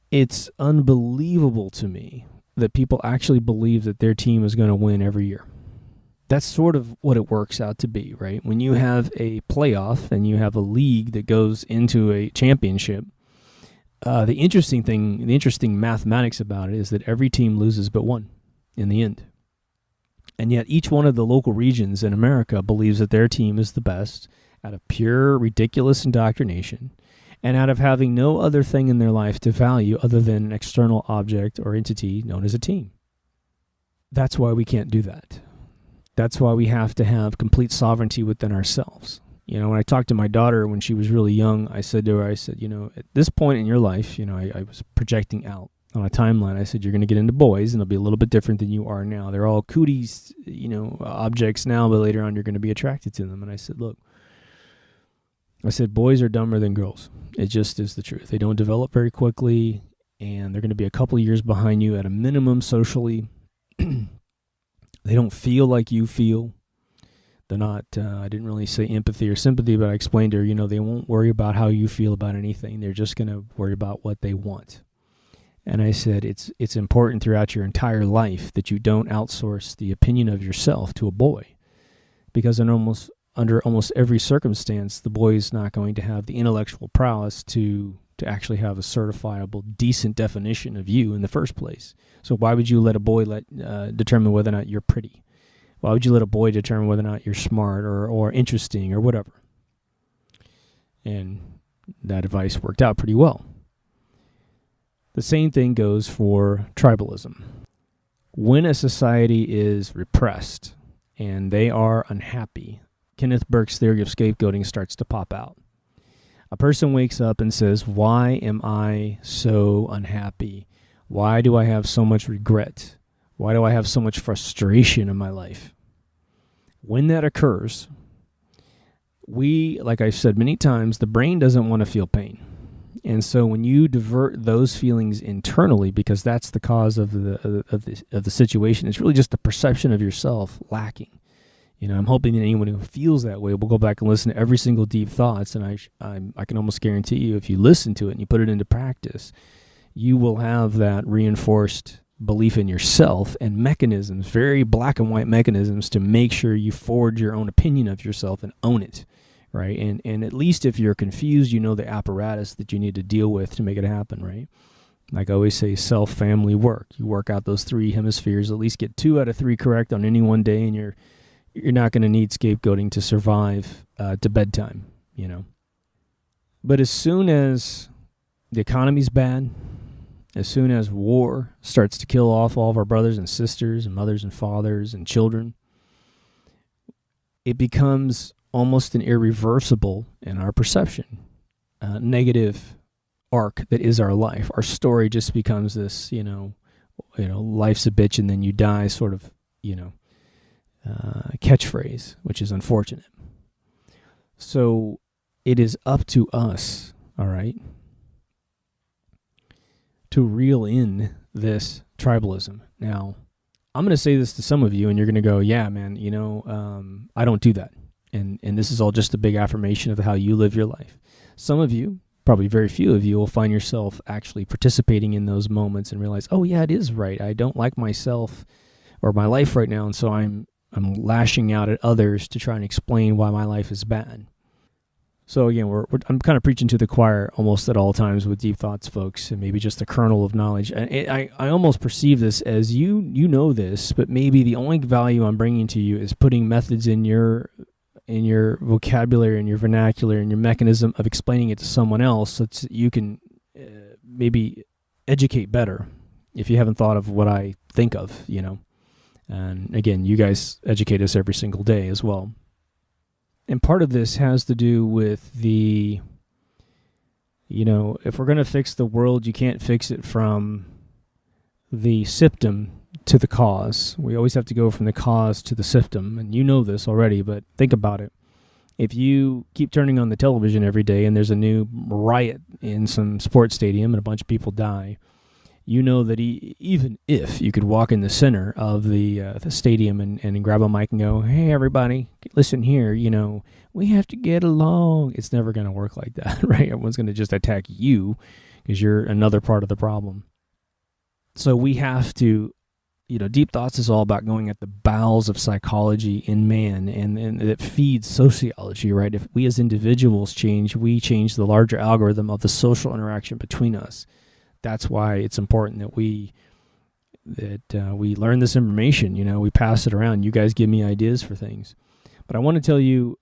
Speaker 1: it's unbelievable to me that people actually believe that their team is going to win every year. That's sort of what it works out to be, right? When you have a playoff and you have a league that goes into a championship, the interesting mathematics about it is that every team loses but one in the end. And yet each one of the local regions in America believes that their team is the best out of pure, ridiculous indoctrination and out of having no other thing in their life to value other than an external object or entity known as a team. That's why we can't do that. That's why we have to have complete sovereignty within ourselves. When I talked to my daughter when she was really young, I said to her, at this point in your life, I was projecting out on a timeline. I said, you're going to get into boys, and they'll be a little bit different than you are now. They're all cooties, objects now, but later on you're going to be attracted to them. And I said, look, boys are dumber than girls. It just is the truth. They don't develop very quickly, and they're going to be a couple of years behind you at a minimum socially. They don't feel like you feel. They're not, I didn't really say empathy or sympathy, but I explained to her, they won't worry about how you feel about anything. They're just going to worry about what they want. And I said, it's important throughout your entire life that you don't outsource the opinion of yourself to a boy. Because under almost every circumstance, the boy is not going to have the intellectual prowess to actually have a certifiable, decent definition of you in the first place. So why would you let a boy determine whether or not you're pretty? Why would you let a boy determine whether or not you're smart or interesting or whatever? And that advice worked out pretty well. The same thing goes for tribalism. When a society is repressed and they are unhappy, Kenneth Burke's theory of scapegoating starts to pop out. A person wakes up and says, why am I so unhappy? Why do I have so much regret? Why do I have so much frustration in my life? When that occurs, like I've said many times, the brain doesn't want to feel pain. And so when you divert those feelings internally, because that's the cause of the situation, it's really just the perception of yourself lacking. I'm hoping that anyone who feels that way will go back and listen to every single deep thoughts, and I can almost guarantee you, if you listen to it and you put it into practice, you will have that reinforced belief in yourself and mechanisms, very black and white mechanisms, to make sure you forge your own opinion of yourself and own it, right? And at least if you're confused, the apparatus that you need to deal with to make it happen, right? Like I always say, self, family, work. You work out those three hemispheres, at least get 2 out of 3 correct on any one day, and you're not going to need scapegoating to survive to bedtime, But as soon as the economy's bad, as soon as war starts to kill off all of our brothers and sisters and mothers and fathers and children, it becomes almost an irreversible in our perception, negative arc that is our life. Our story just becomes this, life's a bitch and then you die sort of, catchphrase, which is unfortunate. So it is up to us, all right, to reel in this tribalism. Now, I'm going to say this to some of you, and you're going to go, yeah, man, I don't do that. And this is all just a big affirmation of how you live your life. Some of you, probably very few of you, will find yourself actually participating in those moments and realize, oh, yeah, it is right. I don't like myself or my life right now, and so I'm lashing out at others to try and explain why my life is bad. So again, I'm kind of preaching to the choir almost at all times with deep thoughts, folks, and maybe just a kernel of knowledge. I almost perceive this as you know this, but maybe the only value I'm bringing to you is putting methods in your vocabulary and your vernacular and your mechanism of explaining it to someone else, so that you can maybe educate better if you haven't thought of what I think of, And again, you guys educate us every single day as well. And part of this has to do with if we're going to fix the world, you can't fix it from the symptom to the cause. We always have to go from the cause to the symptom. And you know this already, but think about it. If you keep turning on the television every day and there's a new riot in some sports stadium and a bunch of people die, you know that even if you could walk in the center of the stadium and grab a mic and go, hey, everybody, listen here, we have to get along. It's never going to work like that, right? Everyone's going to just attack you because you're another part of the problem. So we have to, Deep Thoughts is all about going at the bowels of psychology in man, and it feeds sociology, right? If we as individuals change, we change the larger algorithm of the social interaction between us. That's why it's important that we learn this information. We pass it around. You guys give me ideas for things, but I want to tell you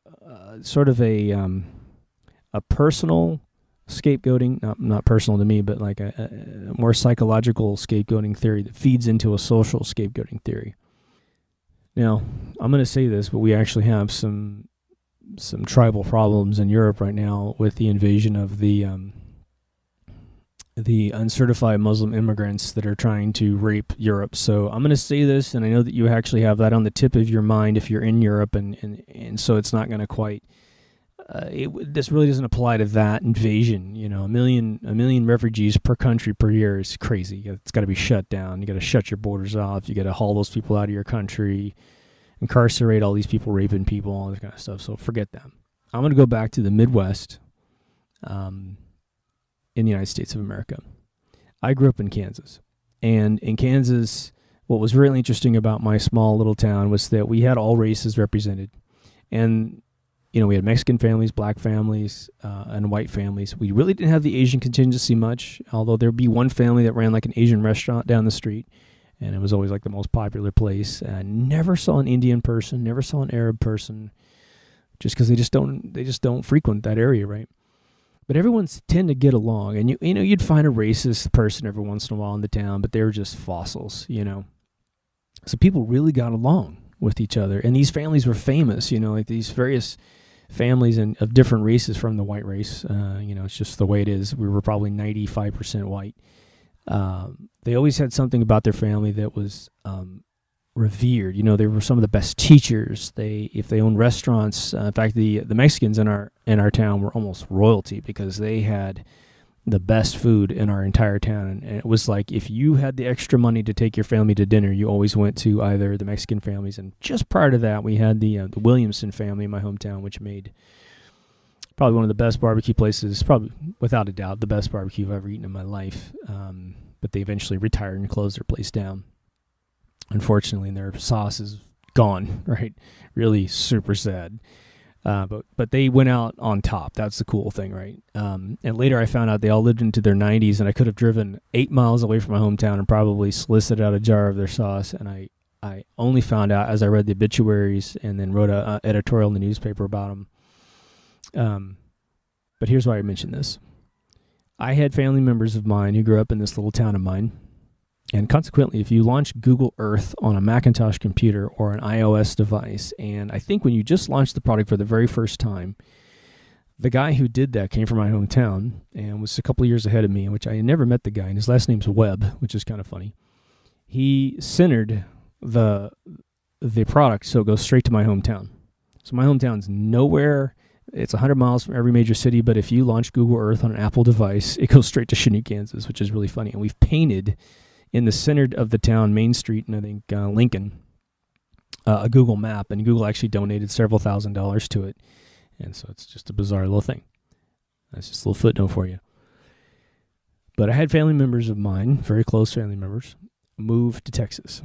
Speaker 1: sort of a personal scapegoating, not personal to me, but like a more psychological scapegoating theory that feeds into a social scapegoating theory. Now, I'm going to say this, but we actually have some tribal problems in Europe right now with the invasion of the uncertified Muslim immigrants that are trying to rape Europe. So I'm going to say this, and I know that you actually have that on the tip of your mind if you're in Europe, and so it's not going to quite. This really doesn't apply to that invasion. A million refugees per country per year is crazy. It's got to be shut down. You got to shut your borders off. You got to haul those people out of your country, incarcerate all these people, raping people, all this kind of stuff. So forget that. I'm going to go back to the Midwest, in the United States of America. I grew up in Kansas, and in Kansas, what was really interesting about my small little town was that we had all races represented, and we had Mexican families, black families, and white families. We really didn't have the Asian contingency much, although there'd be one family that ran like an Asian restaurant down the street, and it was always like the most popular place. Never saw an Indian person, never saw an Arab person, just because they just don't frequent that area, right? But everyone's tend to get along, and you'd find a racist person every once in a while in the town, but they were just fossils, So people really got along with each other, and these families were famous, like these various families of different races from the white race. It's just the way it is. We were probably 95% white. They always had something about their family that was revered. They were some of the best teachers. If they owned restaurants. In fact, the Mexicans in our town were almost royalty because they had the best food in our entire town. And it was like if you had the extra money to take your family to dinner, you always went to either the Mexican families. And just prior to that, we had the Williamson family in my hometown, which made probably one of the best barbecue places, probably without a doubt the best barbecue I've ever eaten in my life. But they eventually retired and closed their place down. Unfortunately, their sauce is gone, right? Really super sad. But they went out on top. That's the cool thing, right? And later I found out they all lived into their 90s, and I could have driven 8 miles away from my hometown and probably solicited out a jar of their sauce. And I only found out as I read the obituaries and then wrote an editorial in the newspaper about them. But here's why I mention this. I had family members of mine who grew up in this little town of mine. And consequently, if you launch Google Earth on a Macintosh computer or an iOS device, and I think when you just launched the product for the very first time, the guy who did that came from my hometown and was a couple of years ahead of me, which I had never met the guy, and his last name's Webb, which is kind of funny. He centered the product so it goes straight to my hometown. So my hometown's nowhere. It's 100 miles from every major city, but if you launch Google Earth on an Apple device, it goes straight to Chanute, Kansas, which is really funny. And we've painted in the center of the town, Main Street, and I think Lincoln, a Google map, and Google actually donated several $1,000s to it. And so it's just a bizarre little thing. That's just a little footnote for you. But I had family members of mine, very close family members, move to Texas.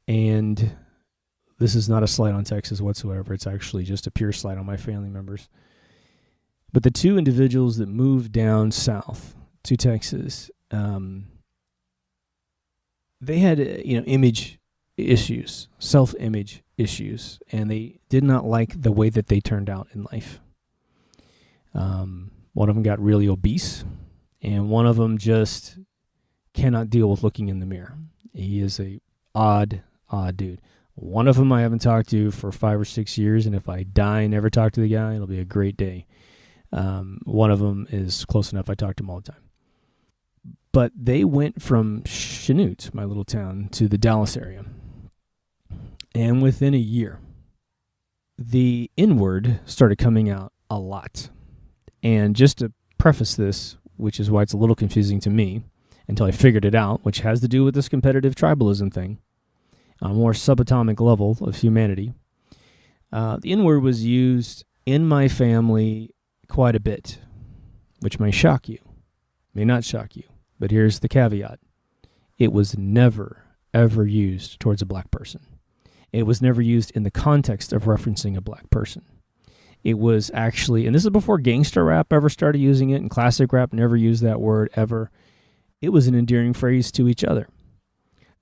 Speaker 1: And this is not a slight on Texas whatsoever. It's actually just a pure slight on my family members. But the two individuals that moved down south to Texas, they had, image issues, self-image issues, and they did not like the way that they turned out in life. One of them got really obese, and one of them just cannot deal with looking in the mirror. He is a odd dude. One of them I haven't talked to for 5 or 6 years, and if I die and never talk to the guy, it'll be a great day. One of them is close enough. I talk to him all the time. But they went from Chanute, my little town, to the Dallas area. And within a year, the N-word started coming out a lot. And just to preface this, which is why it's a little confusing to me, until I figured it out, which has to do with this competitive tribalism thing, on a more subatomic level of humanity, the N-word was used in my family quite a bit, which may shock you, may not shock you. But here's the caveat. it was never, ever used towards a black person. It was never used in the context of referencing a black person. It was actually, and this is before gangster rap ever started using it, and classic rap never used that word ever. It was an endearing phrase to each other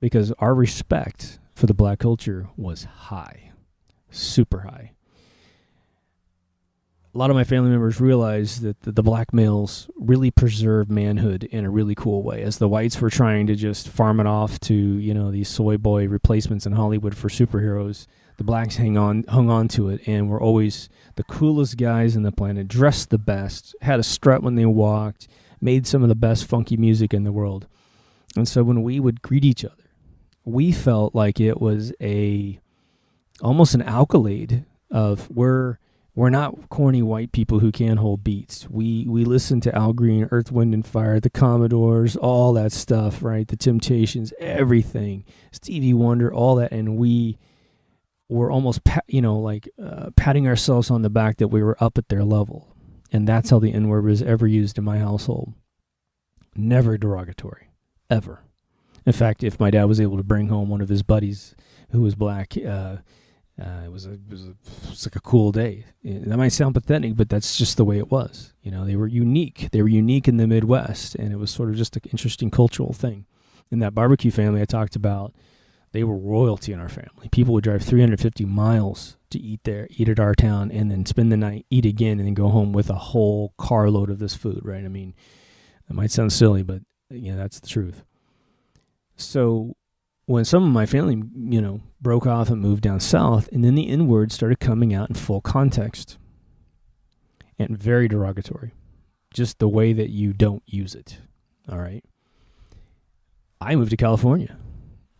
Speaker 1: because our respect for the black culture was high, super high. A lot of my family members realized that the black males really preserved manhood in a really cool way. As the whites were trying to just farm it off to, you know, these soy boy replacements in Hollywood for superheroes, the blacks hung on to it and were always the coolest guys in the planet, dressed the best, had a strut when they walked, made some of the best funky music in the world. And so when we would greet each other, we felt like it was almost an accolade of we're not corny white people who can't hold beats. We listen to Al Green, Earth, Wind, and Fire, the Commodores, all that stuff, right? The Temptations, everything. Stevie Wonder, all that. And we were almost, patting ourselves on the back that we were up at their level. And that's how the N-word was ever used in my household. Never derogatory, ever. In fact, if my dad was able to bring home one of his buddies who was black, it was like a cool day. That might sound pathetic, but that's just the way it was. You know, they were unique. They were unique in the Midwest, and it was sort of just an interesting cultural thing. In that barbecue family I talked about, they were royalty in our family. People would drive 350 miles to eat there, eat at our town, and then spend the night, eat again, and then go home with a whole carload of this food, right? I mean, it might sound silly, but that's the truth. So when some of my family, broke off and moved down south, and then the N-word started coming out in full context and very derogatory, just the way that you don't use it, all right? I moved to California,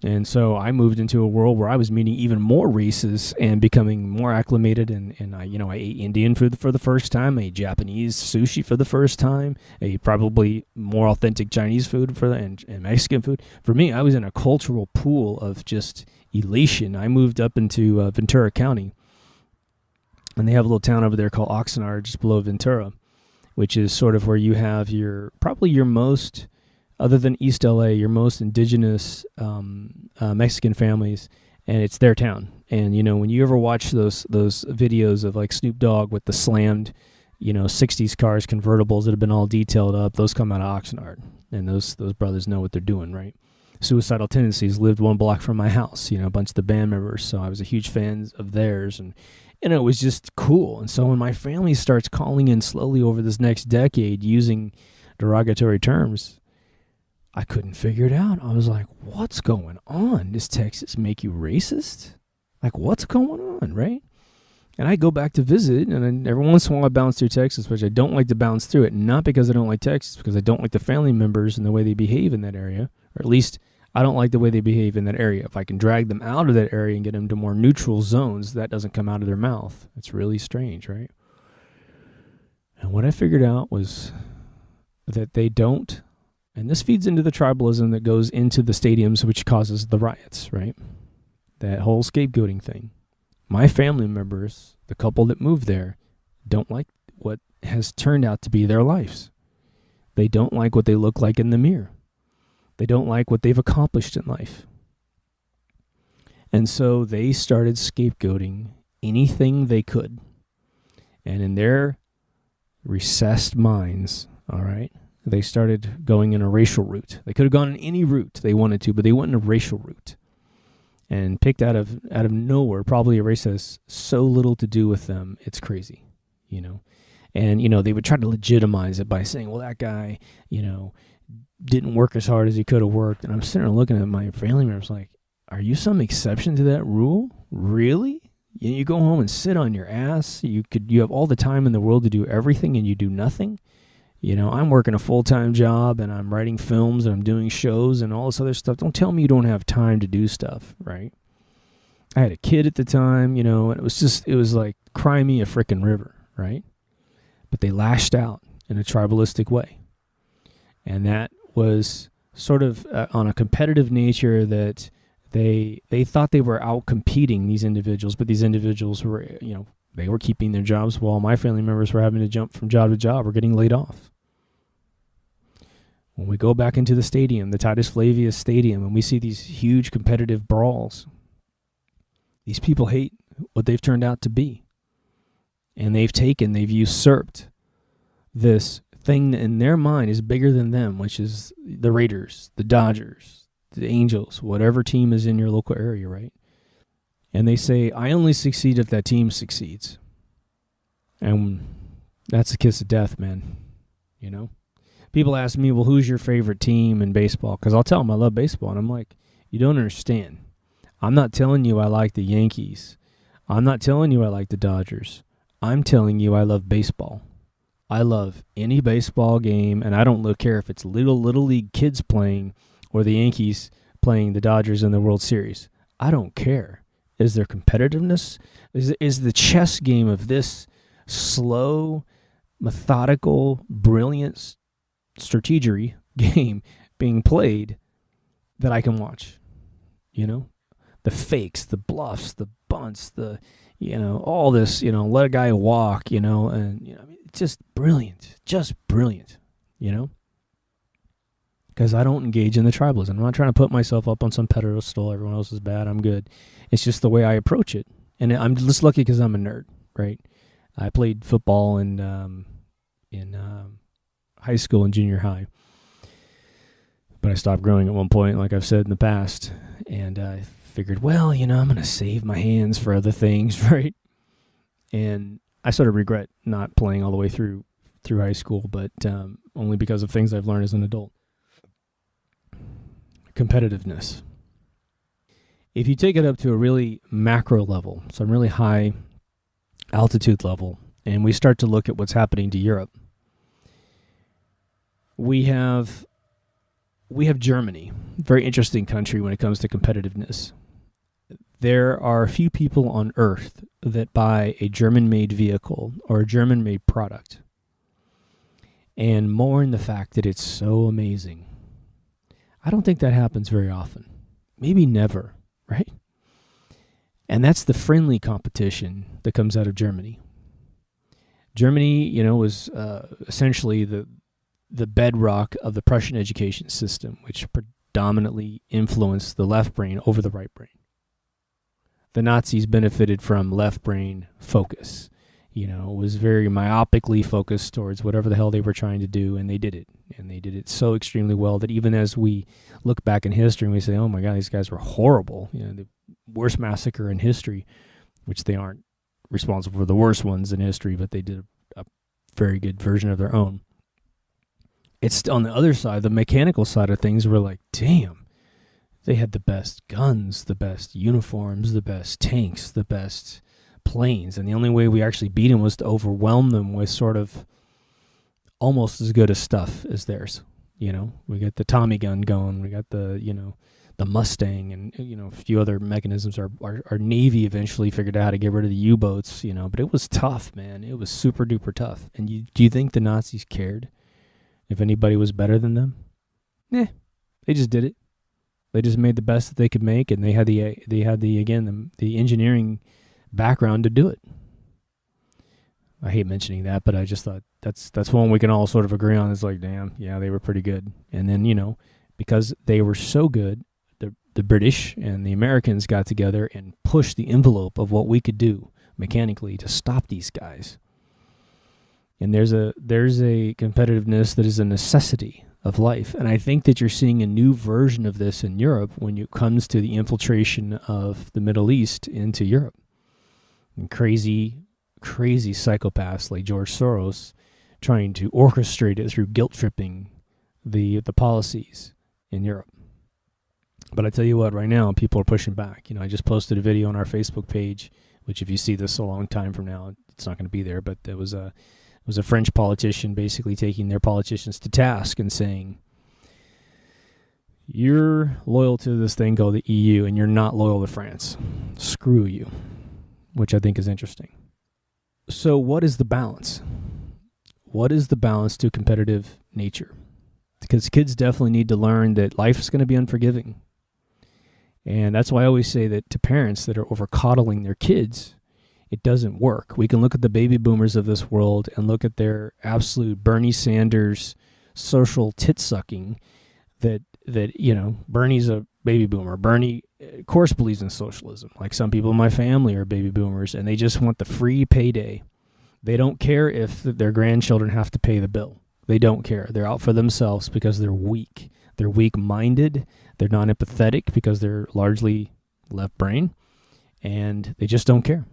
Speaker 1: and so I moved into a world where I was meeting even more races and becoming more acclimated, and I ate Indian food for the first time, I ate Japanese sushi for the first time, I ate probably more authentic Chinese food and Mexican food. For me, I was in a cultural pool of just elation. I moved up into Ventura County, and they have a little town over there called Oxnard, just below Ventura, which is sort of where you have your most, other than East LA, your most indigenous Mexican families, and it's their town. And when you ever watch those videos of like Snoop Dogg with the slammed, 60s cars, convertibles that have been all detailed up, those come out of Oxnard, and those brothers know what they're doing, right? Suicidal Tendencies lived one block from my house, a bunch of the band members, so I was a huge fan of theirs, and it was just cool. And so when my family starts calling in slowly over this next decade using derogatory terms, I couldn't figure it out. I was like, what's going on? Does Texas make you racist? Like, what's going on, right? And I go back to visit, and every once in a while I bounce through Texas, which I don't like to bounce through it. Not because I don't like Texas, because I don't like the family members and the way they behave in that area. Or at least I don't like the way they behave in that area. If I can drag them out of that area and get them to more neutral zones, that doesn't come out of their mouth. It's really strange, right? And what I figured out was that they don't, and this feeds into the tribalism that goes into the stadiums, which causes the riots, right? That whole scapegoating thing. My family members, the couple that moved there, don't like what has turned out to be their lives. They don't like what they look like in the mirror. They don't like what they've accomplished in life. And so they started scapegoating anything they could. And in their recessed minds, all right, they started going in a racial route. They could have gone in any route they wanted to, but they went in a racial route. And picked out of nowhere, probably a race that has so little to do with them, it's crazy, And, they would try to legitimize it by saying, well, that guy, didn't work as hard as he could have worked. And I'm sitting there looking at my family members like, are you some exception to that rule? Really? You go home and sit on your ass? You have all the time in the world to do everything and you do nothing? I'm working a full-time job and I'm writing films and I'm doing shows and all this other stuff. Don't tell me you don't have time to do stuff, right? I had a kid at the time, and it was like, cry me a frickin' river, right? But they lashed out in a tribalistic way. And that was sort of on a competitive nature that they thought they were out-competing these individuals, but these individuals were, they were keeping their jobs while my family members were having to jump from job to job or getting laid off. When we go back into the stadium, the Titus Flavius Stadium, and we see these huge competitive brawls, these people hate what they've turned out to be. And they've usurped this thing that in their mind is bigger than them, which is the Raiders, the Dodgers, the Angels, whatever team is in your local area, right? And they say, I only succeed if that team succeeds. And that's a kiss of death, man. You know? People ask me, well, who's your favorite team in baseball? Because I'll tell them I love baseball. And I'm like, you don't understand. I'm not telling you I like the Yankees. I'm not telling you I like the Dodgers. I'm telling you I love baseball. I love any baseball game, and I don't care if it's little league kids playing or the Yankees playing the Dodgers in the World Series. I don't care. Is there competitiveness? Is the chess game of this slow, methodical, brilliant strategery game being played that I can watch? You know? The fakes, the bluffs, the bunts, all this, let a guy walk, and, it's just brilliant, you know? Because I don't engage in the tribalism. I'm not trying to put myself up on some pedestal. Everyone else is bad. I'm good. It's just the way I approach it. And I'm just lucky because I'm a nerd, right? I played football in high school and junior high. But I stopped growing at one point, like I've said in the past. And I figured, well, I'm going to save my hands for other things, right? And I sort of regret not playing all the way through high school, but only because of things I've learned as an adult. Competitiveness. If you take it up to a really macro level, some really high altitude level, and we start to look at what's happening to Europe, we have Germany, a very interesting country when it comes to competitiveness. There are a few people on Earth that buy a German-made vehicle or a German-made product and mourn the fact that it's so amazing. I don't think that happens very often. Maybe never, right? And that's the friendly competition that comes out of Germany. Germany, was essentially the bedrock of the Prussian education system, which predominantly influenced the left brain over the right brain. The Nazis benefited from left brain focus. It was very myopically focused towards whatever the hell they were trying to do, and they did it. And they did it so extremely well that even as we look back in history and we say, oh my God, these guys were horrible, the worst massacre in history, which they aren't responsible for the worst ones in history, but they did a very good version of their own. It's on the other side, the mechanical side of things, we're like, damn, they had the best guns, the best uniforms, the best tanks, the best planes. And the only way we actually beat them was to overwhelm them with sort of almost as good a stuff as theirs. We got the Tommy gun going. We got the Mustang and, a few other mechanisms. Our Navy eventually figured out how to get rid of the U-boats, but it was tough, man. It was super duper tough. And do you think the Nazis cared if anybody was better than them? They just did it. They just made the best that they could make, and they had the engineering background to do it. I hate mentioning that, but I just thought that's one we can all sort of agree on. It's like, damn, yeah, they were pretty good. And then, because they were so good, the British and the Americans got together and pushed the envelope of what we could do mechanically to stop these guys. And there's a competitiveness that is a necessity of life. And I think that you're seeing a new version of this in Europe when it comes to the infiltration of the Middle East into Europe. And crazy psychopaths like George Soros trying to orchestrate it through guilt-tripping the policies in Europe. But I tell you what, right now, people are pushing back. I just posted a video on our Facebook page, which if you see this a long time from now, it's not going to be there, but there was a French politician basically taking their politicians to task and saying, you're loyal to this thing called the EU and you're not loyal to France. Screw you, which I think is interesting. So what is the balance? What is the balance to competitive nature? Because kids definitely need to learn that life is going to be unforgiving. And that's why I always say that to parents that are over-coddling their kids, it doesn't work. We can look at the baby boomers of this world and look at their absolute Bernie Sanders social tit sucking that Bernie's a baby boomer. Bernie, of course, believes in socialism. Like some people in my family are baby boomers, and they just want the free payday. They don't care if their grandchildren have to pay the bill. They don't care. They're out for themselves because they're weak. They're weak-minded. They're non-empathetic because they're largely left brain, and they just don't care.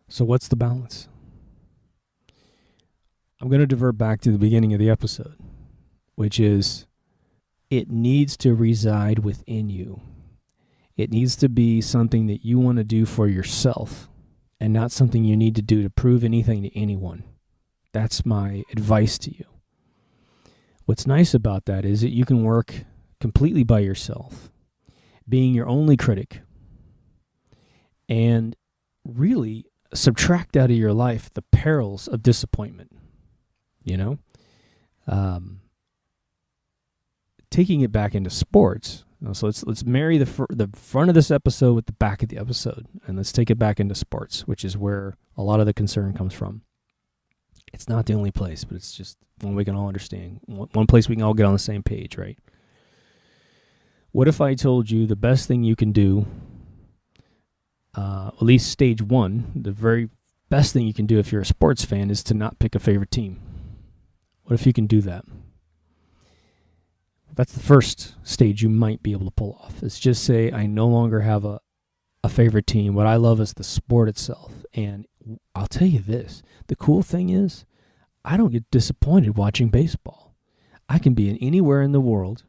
Speaker 1: So what's the balance? I'm going to divert back to the beginning of the episode, which is it needs to reside within you. It needs to be something that you want to do for yourself and not something you need to do to prove anything to anyone. That's my advice to you. What's nice about that is that you can work completely by yourself, being your only critic, and really subtract out of your life the perils of disappointment. Taking it back into sports. So let's marry the front of this episode with the back of the episode, and let's take it back into sports, which is where a lot of the concern comes from. It's not the only place, but it's just one we can all understand. One place we can all get on the same page, right? What if I told you the best thing you can do, at least stage one, the very best thing you can do if you're a sports fan is to not pick a favorite team? What if you can do that? That's the first stage you might be able to pull off. Is just say, I no longer have a favorite team. What I love is the sport itself. And I'll tell you this, the cool thing is, I don't get disappointed watching baseball. I can be anywhere in the world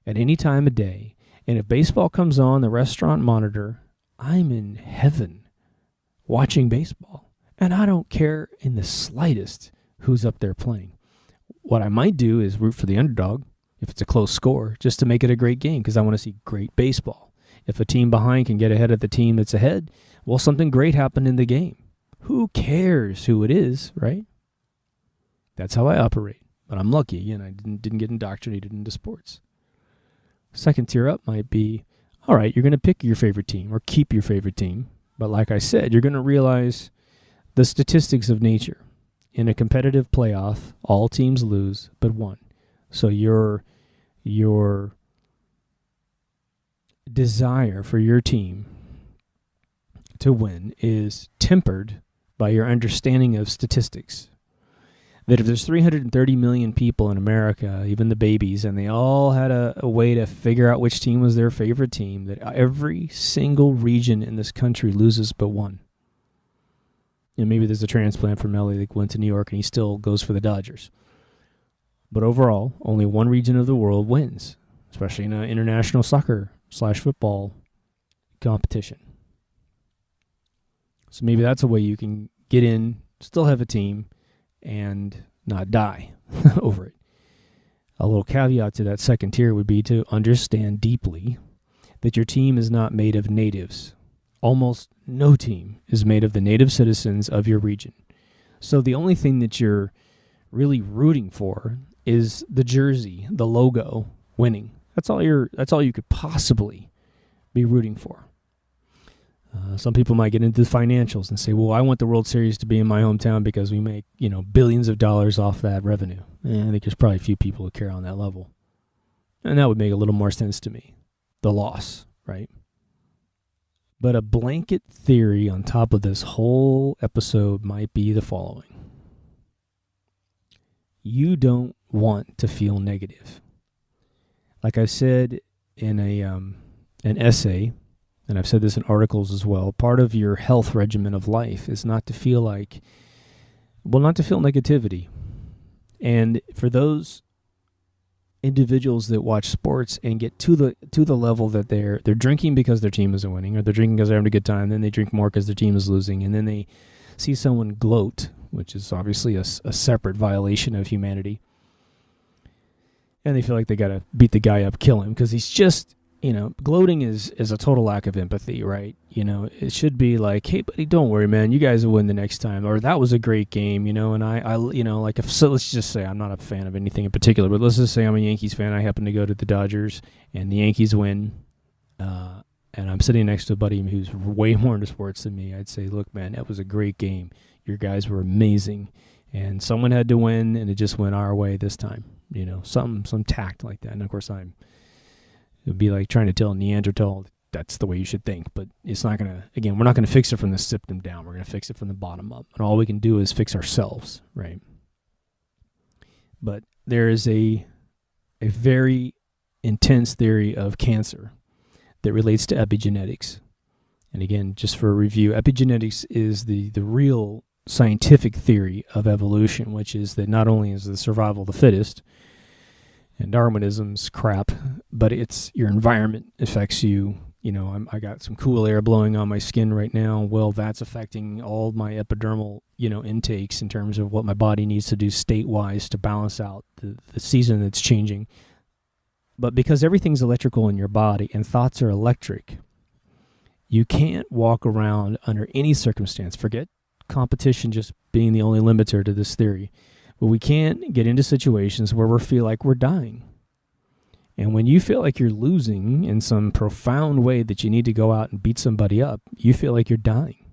Speaker 1: at any time of day, and if baseball comes on the restaurant monitor, I'm in heaven watching baseball. And I don't care in the slightest who's up there playing. What I might do is root for the underdog if it's a close score, just to make it a great game, because I want to see great baseball. If a team behind can get ahead of the team that's ahead, well, something great happened in the game. Who cares who it is, right? That's how I operate. But I'm lucky, and I didn't get indoctrinated into sports. Second tier up might be, all right, you're going to pick your favorite team or keep your favorite team. But like I said, you're going to realize the statistics of nature. In a competitive playoff, all teams lose but one. So your desire for your team to win is tempered by your understanding of statistics. That if there's 330 million people in America, even the babies, and they all had a way to figure out which team was their favorite team, that every single region in this country loses but one. And maybe there's a transplant from LA that went to New York and he still goes for the Dodgers. But overall, only one region of the world wins, especially in an international soccer/football competition. So maybe that's a way you can get in, still have a team, and not die over it. A little caveat to that second tier would be to understand deeply that your team is not made of natives. Almost no team is made of the native citizens of your region. So the only thing that you're really rooting for is the jersey, the logo, winning. That's all you could possibly be rooting for. Some people might get into the financials and say, well, I want the World Series to be in my hometown because we make, billions of dollars off that revenue. And I think there's probably a few people who care on that level. And that would make a little more sense to me. The loss, right? But a blanket theory on top of this whole episode might be the following. You don't want to feel negative. Like I said in an essay, and I've said this in articles as well, part of your health regimen of life is not to feel negativity. And for those individuals that watch sports and get to the level that they're drinking because their team isn't winning, or they're drinking because they're having a good time, then they drink more because their team is losing, and then they see someone gloat, which is obviously a separate violation of humanity, and they feel like they got to beat the guy up, kill him, because he's just, gloating is a total lack of empathy, right? It should be like, hey, buddy, don't worry, man, you guys will win the next time, or that was a great game, and let's just say I'm not a fan of anything in particular, but let's just say I'm a Yankees fan, I happen to go to the Dodgers, and the Yankees win, and I'm sitting next to a buddy who's way more into sports than me. I'd say, look, man, that was a great game. Your guys were amazing. And someone had to win, and it just went our way this time. Some tact like that. And of course, it would be like trying to tell a Neanderthal that's the way you should think. But it's not going to, again, we're not going to fix it from the symptom down. We're going to fix it from the bottom up. And all we can do is fix ourselves, right? But there is a very intense theory of cancer that relates to epigenetics. And again, just for a review, epigenetics is the real scientific theory of evolution, which is that not only is the survival of the fittest, and Darwinism's crap, but it's your environment affects you. I got some cool air blowing on my skin right now. Well, that's affecting all my epidermal, intakes in terms of what my body needs to do state-wise to balance out the season that's changing. But because everything's electrical in your body and thoughts are electric, you can't walk around under any circumstance. Forget competition just being the only limiter to this theory. But we can't get into situations where we feel like we're dying. And when you feel like you're losing in some profound way that you need to go out and beat somebody up, you feel like you're dying.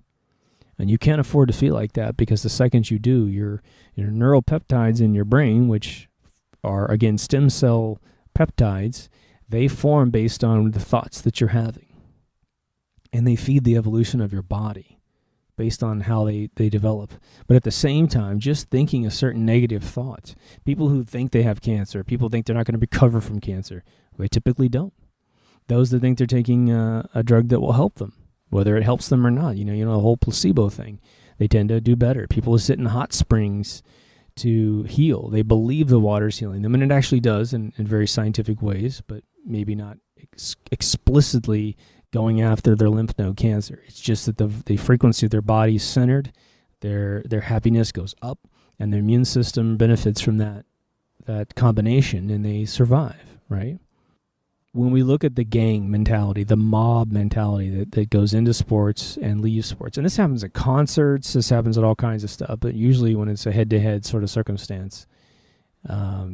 Speaker 1: And you can't afford to feel like that, because the second you do, your neural peptides in your brain, which are, again, stem cell peptides, they form based on the thoughts that you're having. And they feed the evolution of your body based on how they develop. But at the same time, just thinking a certain negative thought, people who think they have cancer, people think they're not going to recover from cancer, they typically don't. Those that think they're taking a drug that will help them, whether it helps them or not, the whole placebo thing, they tend to do better. People who sit in hot springs to heal, they believe the water's healing them, and it actually does in very scientific ways, but maybe not explicitly going after their lymph node cancer. It's just that the frequency of their body is centered, their happiness goes up, and their immune system benefits from that combination, and they survive, right? When we look at the gang mentality, the mob mentality that goes into sports and leaves sports, and this happens at concerts, this happens at all kinds of stuff, but usually when it's a head-to-head sort of circumstance,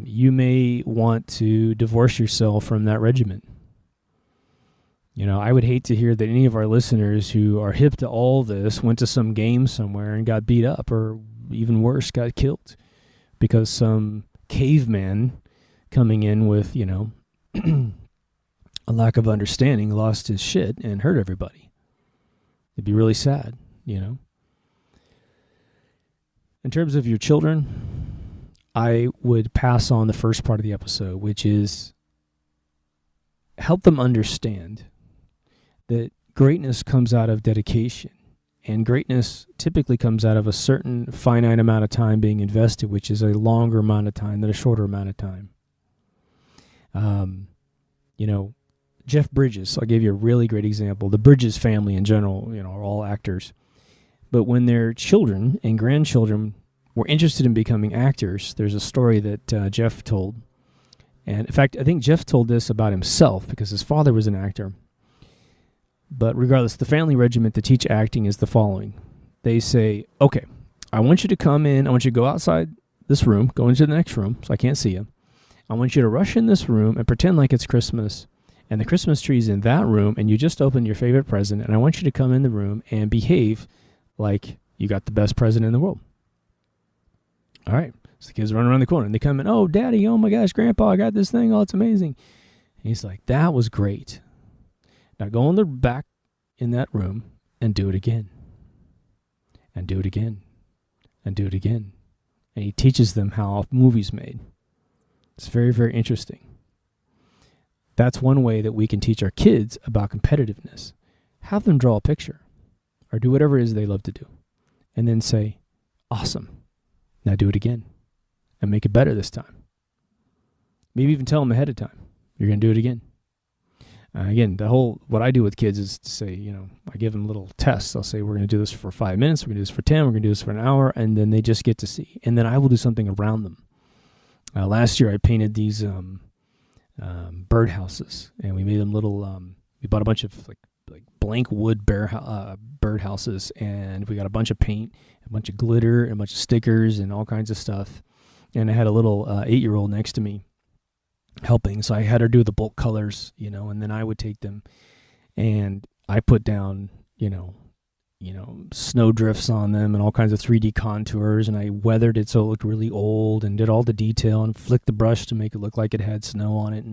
Speaker 1: you may want to divorce yourself from that regiment. I would hate to hear that any of our listeners who are hip to all this went to some game somewhere and got beat up, or even worse, got killed because some caveman coming in with, a lack of understanding lost his shit and hurt everybody. It'd be really sad, In terms of your children, I would pass on the first part of the episode, which is help them understand that greatness comes out of dedication, and greatness typically comes out of a certain finite amount of time being invested, which is a longer amount of time than a shorter amount of time. Jeff Bridges, I'll give you a really great example. The Bridges family in general, are all actors. But when their children and grandchildren were interested in becoming actors, there's a story that Jeff told. And in fact, I think Jeff told this about himself because his father was an actor. But regardless, the family regiment to teach acting is the following. They say, okay, I want you to come in. I want you to go outside this room, go into the next room so I can't see you. I want you to rush in this room and pretend like it's Christmas. And the Christmas tree's in that room, and you just opened your favorite present. And I want you to come in the room and behave like you got the best present in the world. All right. So the kids run around the corner, and they come in, oh, Daddy, oh my gosh, Grandpa, I got this thing. Oh, it's amazing. And he's like, that was great. Now go in the back in that room and do it again. And do it again. And do it again. And he teaches them how a movie's made. It's very, very interesting. That's one way that we can teach our kids about competitiveness. Have them draw a picture or do whatever it is they love to do. And then say, awesome. Now do it again. And make it better this time. Maybe even tell them ahead of time. You're going to do it again. Again, what I do with kids is to say, I give them little tests. I'll say, we're going to do this for 5 minutes. We're going to do this for 10. We're going to do this for an hour. And then they just get to see. And then I will do something around them. Last year, I painted these birdhouses. And we made them little, we bought a bunch of like blank wood birdhouses. And we got a bunch of paint, a bunch of glitter, and a bunch of stickers, and all kinds of stuff. And I had a little 8-year-old next to me helping. So I had her do the bulk colors, and then I would take them and I put down, snow drifts on them and all kinds of 3D contours, and I weathered it so it looked really old and did all the detail and flicked the brush to make it look like it had snow on it,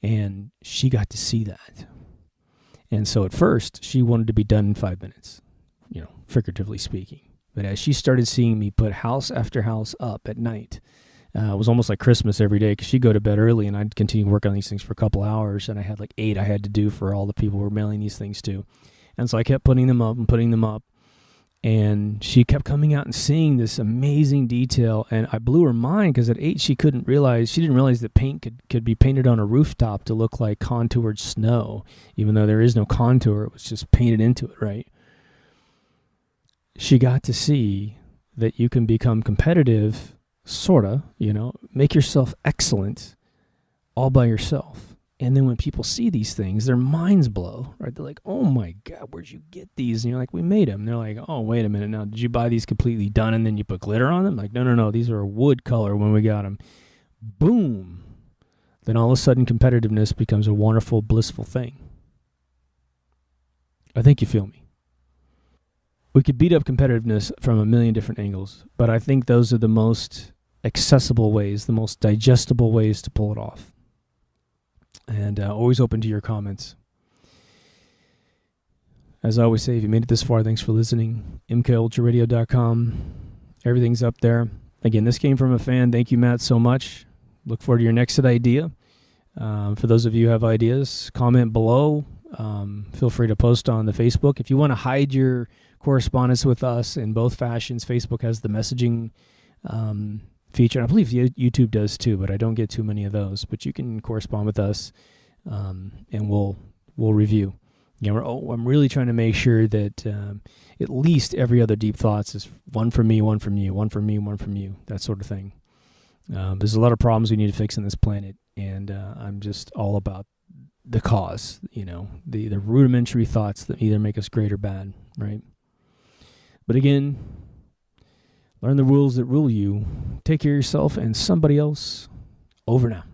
Speaker 1: and she got to see that. And so at first, she wanted to be done in 5 minutes, figuratively speaking. But as she started seeing me put house after house up at night, it was almost like Christmas every day, because she'd go to bed early and I'd continue working on these things for a couple hours, and I had like 8 I had to do for all the people we're mailing these things to. And so I kept putting them up, and she kept coming out and seeing this amazing detail, and I blew her mind, because at 8 she didn't realize that paint could be painted on a rooftop to look like contoured snow, even though there is no contour. It was just painted into it, right? She got to see that you can become competitive, sorta, make yourself excellent all by yourself. And then when people see these things, their minds blow, right? They're like, oh my God, where'd you get these? And you're like, we made them. And they're like, oh, wait a minute now. Did you buy these completely done and then you put glitter on them? Like, no. These are wood color when we got them. Boom. Then all of a sudden competitiveness becomes a wonderful, blissful thing. I think you feel me. We could beat up competitiveness from a million different angles, but I think those are the most accessible ways, the most digestible ways to pull it off. And always open to your comments. As I always say, if you made it this far, thanks for listening. MKUltraRadio.com. Everything's up there. Again, this came from a fan. Thank you, Matt, so much. Look forward to your next idea. For those of you who have ideas, comment below. Feel free to post on the Facebook. If you want to hide your correspondence with us in both fashions, Facebook has the messaging feature. I believe YouTube does too, but I don't get too many of those. But you can correspond with us, and we'll review. I'm really trying to make sure that at least every other Deep Thoughts is one from me, one from you, one from me, one from you, that sort of thing. There's a lot of problems we need to fix on this planet, and I'm just all about the cause, the rudimentary thoughts that either make us great or bad, right? But again, learn the rules that rule you. Take care of yourself and somebody else. Over now.